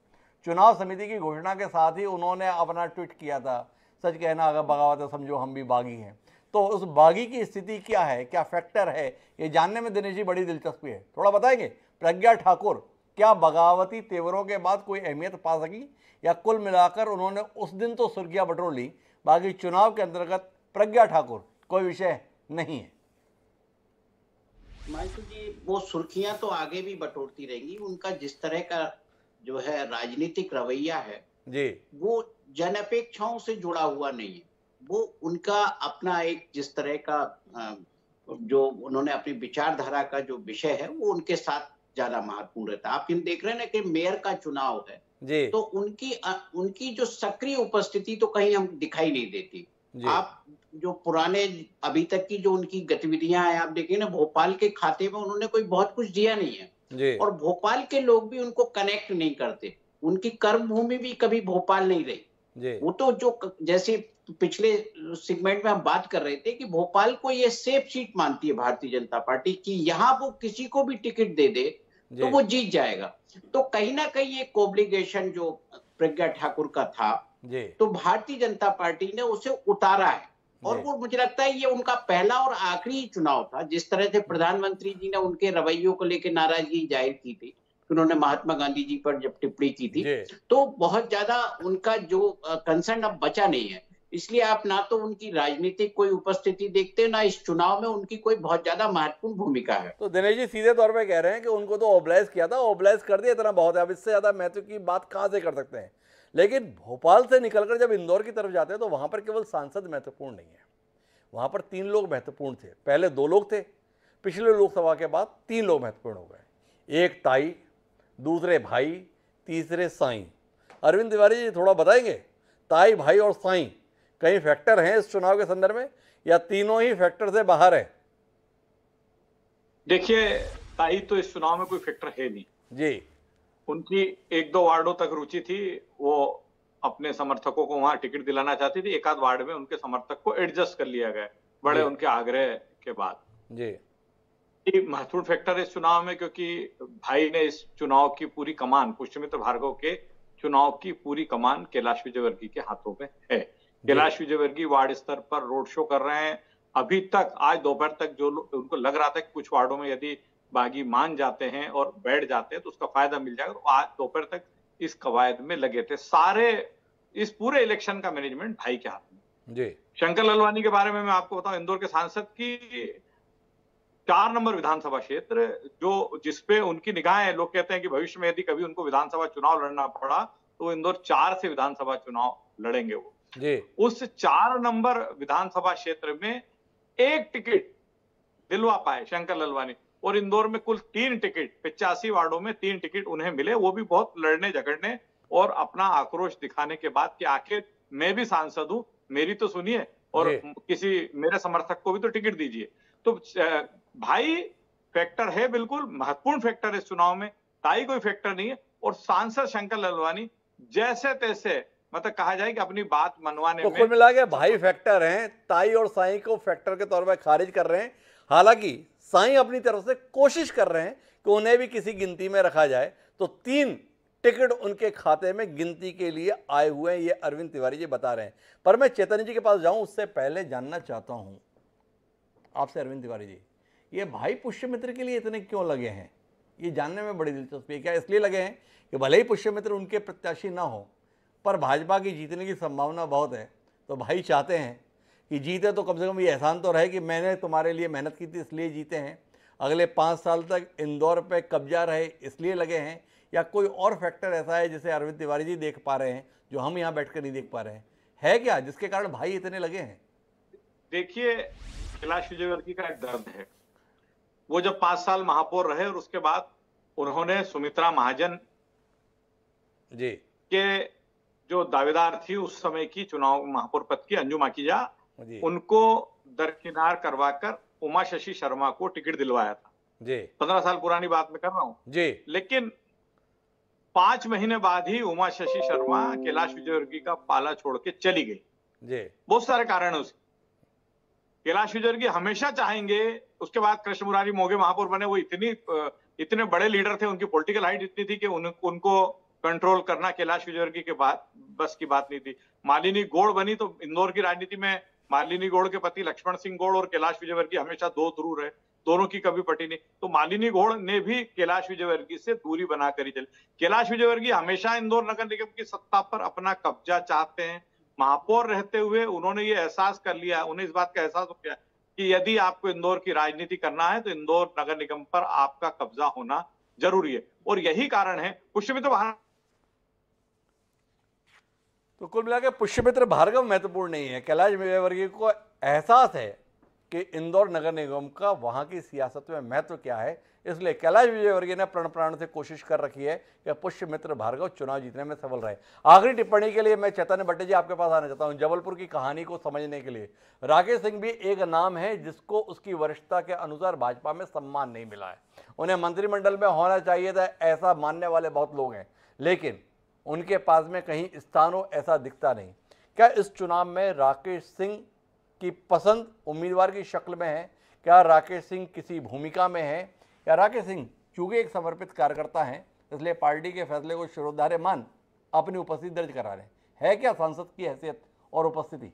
चुनाव समिति की घोषणा के साथ ही उन्होंने अपना ट्वीट किया था, सच कहना अगर बगावत है समझो हम भी बागी हैं। तो उस बागी की स्थिति क्या है, क्या फैक्टर है, ये जानने में दिनेश जी बड़ी दिलचस्पी है। थोड़ा बताएंगे प्रज्ञा ठाकुर क्या बगावती तेवरों के बाद कोई अहमियत पा सकी, या कुल मिलाकर उन्होंने उस दिन तो सुर्खियां बटोर ली, बाकी चुनाव के अंतर्गत प्रज्ञा ठाकुर कोई विषय नहीं है। माइकल जी, वो सुर्खियां तो आगे भी बटोरती रहेंगी। उनका जिस तरह का जो है राजनीतिक रवैया है जी, वो जन अपेक्षाओं से जुड़ा हुआ नहीं है। वो उनका अपना एक जिस तरह का जो उन्होंने अपनी विचारधारा का जो विषय है वो उनके साथ ज्यादा महत्वपूर्ण रहता है। आप इन देख रहे हैं ना कि मेयर का चुनाव है जी, तो उनकी जो सक्रिय उपस्थिति तो कहीं हम दिखाई नहीं देती। आप जो पुराने अभी तक की जो उनकी गतिविधियां हैं आप देखिए ना, भोपाल के खाते में उन्होंने कोई बहुत कुछ दिया नहीं है जी। और भोपाल के लोग भी उनको कनेक्ट नहीं करते। उनकी कर्म भूमि भी कभी भोपाल नहीं रही। वो तो जो जैसे पिछले सेगमेंट में हम बात कर रहे थे कि भोपाल को ये सेफ सीट मानती है भारतीय जनता पार्टी कि यहाँ वो किसी को भी टिकट दे दे तो वो जीत जाएगा। तो कहीं ना कहीं एक ऑब्लिगेशन जो प्रज्ञा ठाकुर का था तो भारतीय जनता पार्टी ने उसे उतारा है। और वो मुझे लगता है ये उनका पहला और आखिरी चुनाव था। जिस तरह से प्रधानमंत्री जी ने उनके रवैयों को लेकर नाराजगी जाहिर की थी, उन्होंने महात्मा गांधी जी पर जब टिप्पणी की थी, तो बहुत ज्यादा उनका जो कंसर्न अब बचा नहीं है। इसलिए आप ना तो उनकी राजनीतिक कोई उपस्थिति देखते, ना इस चुनाव में उनकी कोई बहुत ज्यादा महत्वपूर्ण भूमिका है। तो दिनेश जी सीधे तौर पे कह रहे हैं कि उनको तो ओबलाइज किया था, ओबलाइज कर दिया, इतना बहुत है, अब इससे ज्यादा महत्व की बात कहां से कर सकते हैं। लेकिन भोपाल से निकलकर जब इंदौर की तरफ जाते हैं तो वहां पर केवल सांसद महत्वपूर्ण नहीं है, वहां पर 3 लोग महत्वपूर्ण थे। पहले 2 लोग थे, पिछले लोकसभा के बाद 3 लोग महत्वपूर्ण हो गए। एक ताई, दूसरे भाई, तीसरे साईं। अरविंद तिवारी जी थोड़ा बताएंगे, ताई, भाई और साईं कई फैक्टर हैं इस चुनाव के संदर्भ में, या तीनों ही फैक्टर से बाहर है? देखिए, ताई तो इस चुनाव में कोई फैक्टर है नहीं जी। उनकी 1-2 वार्डों तक रुचि थी, वो अपने समर्थकों को वहां टिकट दिलाना चाहती थी। 1 आध वार्ड में उनके समर्थक को एडजस्ट कर लिया गया बड़े उनके आग्रह के बाद जी। महत्वपूर्ण फैक्टर है इस चुनाव में, क्योंकि भाई ने इस चुनाव की पूरी कमान, पुष्यमित्र भार्गव के चुनाव की पूरी कमान कैलाश विजयवर्गीय के हाथों में है। कैलाश विजयवर्गीय वार्ड स्तर पर रोड शो कर रहे हैं। अभी तक आज दोपहर तक जो उनको लग रहा था कि कुछ वार्डों में यदि बागी मान जाते हैं और बैठ जाते हैं तो उसका फायदा मिल जाएगा, तो आज दोपहर तक इस कवायद में लगे थे। सारे इस पूरे इलेक्शन का मैनेजमेंट भाई के हाथ में। जी। शंकर ललवानी के बारे में मैं आपको बताऊं, इंदौर के सांसद की 4 नंबर विधानसभा क्षेत्र जो जिसपे उनकी निगाहें, लोग कहते हैं कि भविष्य में यदि कभी उनको विधानसभा चुनाव लड़ना पड़ा तो इंदौर 4 से विधानसभा चुनाव लड़ेंगे वो जी। उस 4 नंबर विधानसभा क्षेत्र में एक टिकट दिलवा पाए शंकर ललवानी, और इंदौर में कुल 3 टिकट, 85 वार्डों में 3 टिकट उन्हें मिले, वो भी बहुत लड़ने झगड़ने और अपना आक्रोश दिखाने के बाद कि आखिर मैं भी सांसद हूं, मेरी तो सुनिए और किसी मेरे समर्थक को भी तो टिकट दीजिए। तो भाई फैक्टर है, बिल्कुल महत्वपूर्ण फैक्टर है इस चुनाव में, ताई कोई फैक्टर नहीं है। और सांसद शंकर ललवानी जैसे तैसे मतलब कहा जाए कि अपनी बात मनवाने तो में कुल मिला के भाई फैक्टर हैं, ताई और साईं को फैक्टर के तौर पर खारिज कर रहे हैं। हालांकि साईं अपनी तरफ से कोशिश कर रहे हैं कि उन्हें भी किसी गिनती में रखा जाए। तो 3 टिकट उनके खाते में गिनती के लिए आए हुए हैं, ये अरविंद तिवारी जी बता रहे हैं। पर मैं चेतन जी के पास जाऊं उससे पहले जानना चाहता हूं आपसे, अरविंद तिवारी जी, ये भाई पुष्यमित्र के लिए इतने क्यों लगे हैं? ये जानने में बड़ी दिलचस्पी है। क्या इसलिए लगे हैं कि भले ही पुष्यमित्र उनके प्रत्याशी ना हो पर भाजपा की जीतने की संभावना बहुत है, तो भाई चाहते हैं कि जीते तो कम से कम ये एहसान तो रहे कि मैंने तुम्हारे लिए मेहनत की थी इसलिए जीते हैं, अगले 5 साल तक इंदौर पे कब्जा रहे इसलिए लगे हैं, या कोई और फैक्टर ऐसा है जिसे अरविंद तिवारी जी देख पा रहे हैं जो हम यहाँ बैठकर नहीं देख पा रहे हैं? है क्या जिसके कारण भाई इतने लगे हैं? देखिए, कैलाश विजयवर्गीय का एक दर्द है। वो जब 5 साल महापौर रहे और उसके बाद उन्होंने सुमित्रा महाजन जी के जो दावेदार थी उस समय की चुनाव महापौर पद की, अंजू माखीजा, उनको दरकिनार करवाकर उमा शशि शर्मा को टिकट दिलवाया था जी। 15 साल पुरानी बात मैं कर रहा हूं जी। लेकिन 5 महीने बाद ही उमा शशि शर्मा कैलाश विजयवर्गीय का पाला छोड़ के चली गई जी। बहुत सारे कारण है उसके। कैलाश विजयवर्गीय हमेशा चाहेंगे, उसके बाद कृष्ण मुरारी मोघे महापौर बने, वो इतने बड़े लीडर थे, उनकी पॉलिटिकल हाइट इतनी थी कि उनको कंट्रोल करना कैलाश विजयवर्गीय के बाद बस की बात नहीं थी। मालिनी गौड़ बनी तो इंदौर की राजनीति में मालिनी गौड़ के पति लक्ष्मण सिंह गौड़ और कैलाश विजयवर्गीय हमेशा 2 ध्रुव रहे, दोनों की कभी पटी नहीं। तो मालिनी गौड़ ने भी कैलाश विजयवर्गीय से दूरी बनाकर ही चली। कैलाश विजयवर्गीय हमेशा इंदौर नगर निगम की सत्ता पर अपना कब्जा चाहते हैं। महापौर रहते हुए उन्होंने ये एहसास कर लिया, उन्हें इस बात का एहसास हो गया कि यदि आपको इंदौर की राजनीति करना है तो इंदौर नगर निगम पर आपका कब्जा होना जरूरी है, और यही कारण है पुष्यमित्र। तो कुल मिलाकर पुष्यमित्र भार्गव महत्वपूर्ण नहीं है, कैलाश विजयवर्गीय को एहसास है कि इंदौर नगर निगम का वहां की सियासत में महत्व क्या है, इसलिए कैलाश विजयवर्गीय ने प्रण प्राण से कोशिश कर रखी है कि पुष्यमित्र भार्गव चुनाव जीतने में सफल रहे। आखिरी टिप्पणी के लिए मैं चैतन्य भट्टे जी आपके पास आना चाहता हूं, जबलपुर की कहानी को समझने के लिए। राकेश सिंह भी एक नाम है जिसको उसकी वरिष्ठता के अनुसार भाजपा में सम्मान नहीं मिला है, उन्हें मंत्रिमंडल में होना चाहिए था, ऐसा मानने वाले बहुत लोग हैं, लेकिन उनके पास में कहीं स्थान हो ऐसा दिखता नहीं। क्या इस चुनाव में राकेश सिंह की पसंद उम्मीदवार की शक्ल में है? क्या राकेश सिंह किसी भूमिका में है, या राकेश सिंह चूंकि एक समर्पित कार्यकर्ता हैं इसलिए पार्टी के फैसले को शिरोधार्य मान अपनी उपस्थिति दर्ज करा रहे हैं? है क्या सांसद की हैसियत और उपस्थिति?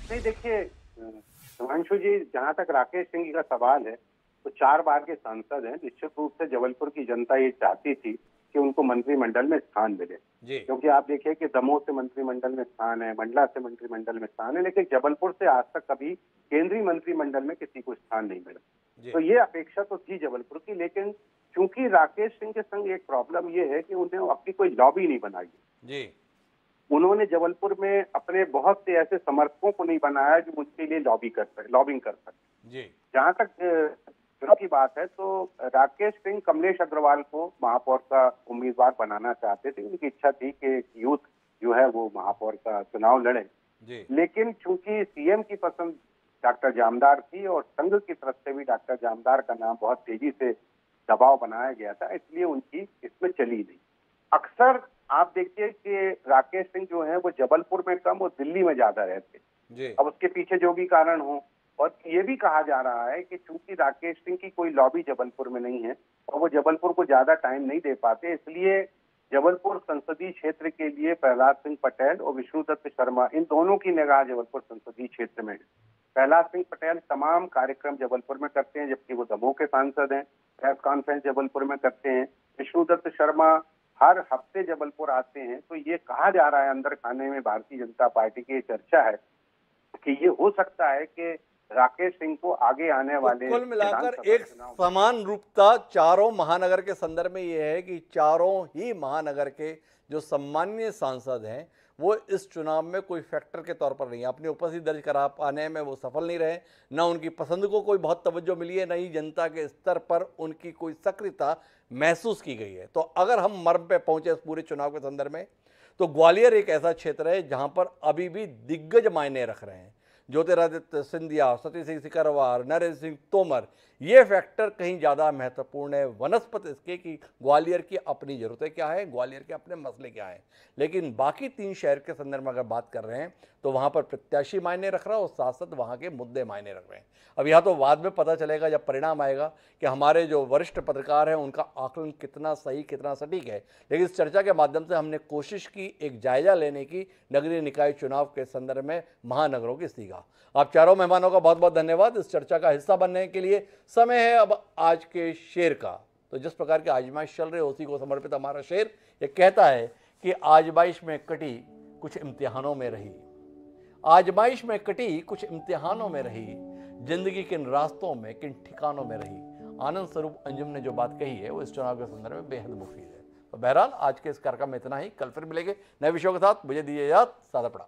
नहीं, देखिए हिमांशु जी, जहां तक राकेश सिंह का सवाल है तो 4 बार के सांसद हैं। निश्चित रूप से जबलपुर की जनता ये चाहती थी कि उनको मंत्रिमंडल में स्थान मिले, क्योंकि आप देखिए कि दमोह से मंत्रिमंडल में स्थान है, मंडला से मंत्रिमंडल में स्थान है, लेकिन जबलपुर से आज तक कभी केंद्रीय मंत्रिमंडल में किसी को स्थान नहीं मिला। तो ये अपेक्षा तो थी जबलपुर की, लेकिन चूंकि राकेश सिंह के संग एक प्रॉब्लम ये है कि उन्हें अपनी कोई लॉबी नहीं बनाई जी। उन्होंने जबलपुर में अपने बहुत से ऐसे समर्थकों को नहीं बनाया जो उनके लिए लॉबिंग कर सके। जहां तक की बात है तो राकेश सिंह कमलेश अग्रवाल को महापौर का उम्मीदवार बनाना चाहते थे, उनकी इच्छा थी कि यूथ जो है वो महापौर का चुनाव लड़े, लेकिन चूंकि सीएम की पसंद डॉक्टर जामदार थी और संघ की तरफ से भी डॉक्टर जामदार का नाम बहुत तेजी से दबाव बनाया गया था, इसलिए उनकी इसमें चली नहीं। अक्सर आप देखिए कि राकेश सिंह जो है वो जबलपुर में कम और दिल्ली में ज्यादा रहते। अब उसके पीछे जो भी कारण हो, और ये भी कहा जा रहा है कि चूंकि राकेश सिंह की कोई लॉबी जबलपुर में नहीं है और वो जबलपुर को ज्यादा टाइम नहीं दे पाते, इसलिए जबलपुर संसदीय क्षेत्र के लिए प्रहलाद सिंह पटेल और विष्णुदत्त शर्मा, इन दोनों की निगाह जबलपुर संसदीय क्षेत्र में है। प्रहलाद सिंह पटेल तमाम कार्यक्रम जबलपुर में करते हैं, जबकि वो दमोह के सांसद हैं, प्रेस कॉन्फ्रेंस जबलपुर में करते हैं। विष्णुदत्त शर्मा हर हफ्ते जबलपुर आते हैं। तो ये कहा जा रहा है अंदर खाने में भारतीय जनता पार्टी की चर्चा है कि ये हो सकता है कि राकेश सिंह को आगे आने वाले कुल मिलाकर एक समान रूपता चारों महानगर के संदर्भ में यह है कि चारों ही महानगर के जो सम्मानीय सांसद हैं वो इस चुनाव में कोई फैक्टर के तौर पर नहीं है, अपनी उपस्थिति दर्ज करा पाने में वो सफल नहीं रहे, न उनकी पसंद को कोई बहुत तवज्जो मिली है, न ही जनता के स्तर पर उनकी कोई सक्रियता महसूस की गई है। तो अगर हम मर्म पे पहुंचे इस पूरे चुनाव के संदर्भ में, तो ग्वालियर एक ऐसा क्षेत्र है जहां पर अभी भी दिग्गज मायने रख रहे हैं। ज्योतिरादित्य सिंधिया, सतीश सिंह सिकरवार, नरेंद्र सिंह तोमर, ये फैक्टर कहीं ज़्यादा महत्वपूर्ण है वनस्पत इसके कि ग्वालियर की अपनी ज़रूरतें क्या है, ग्वालियर के अपने मसले क्या हैं। लेकिन बाकी 3 शहर के संदर्भ में अगर बात कर रहे हैं तो वहाँ पर प्रत्याशी मायने रख रहा है और साथ साथ वहाँ के मुद्दे मायने रख रहे हैं। अब यह तो बाद में पता चलेगा जब परिणाम आएगा कि हमारे जो वरिष्ठ पत्रकार हैं उनका आकलन कितना सही, कितना सटीक है। लेकिन इस चर्चा के माध्यम से हमने कोशिश की एक जायजा लेने की नगरीय निकाय चुनाव के संदर्भ में महानगरों की स्थिति का। आप चारों मेहमानों का बहुत बहुत धन्यवाद इस चर्चा का हिस्सा बनने के लिए। समय है अब आज के शेर का। तो जिस प्रकार की आजमाइश चल रही है उसी को समर्पित हमारा शेर ये कहता है कि आजमाइश में कटी कुछ इम्तिहानों में रही, आजमाइश में कटी कुछ इम्तिहानों में रही, जिंदगी किन रास्तों में किन ठिकानों में रही। आनंद स्वरूप अंजुम ने जो बात कही है वो इस चुनाव के संदर्भ में बेहद मुफीद है। तो बहरहाल आज के इस कार्यक्रम में इतना ही। कल फिर मिलेंगे नए विषयों के साथ। मुझे दीजिए इजाजत। सादा पड़ा।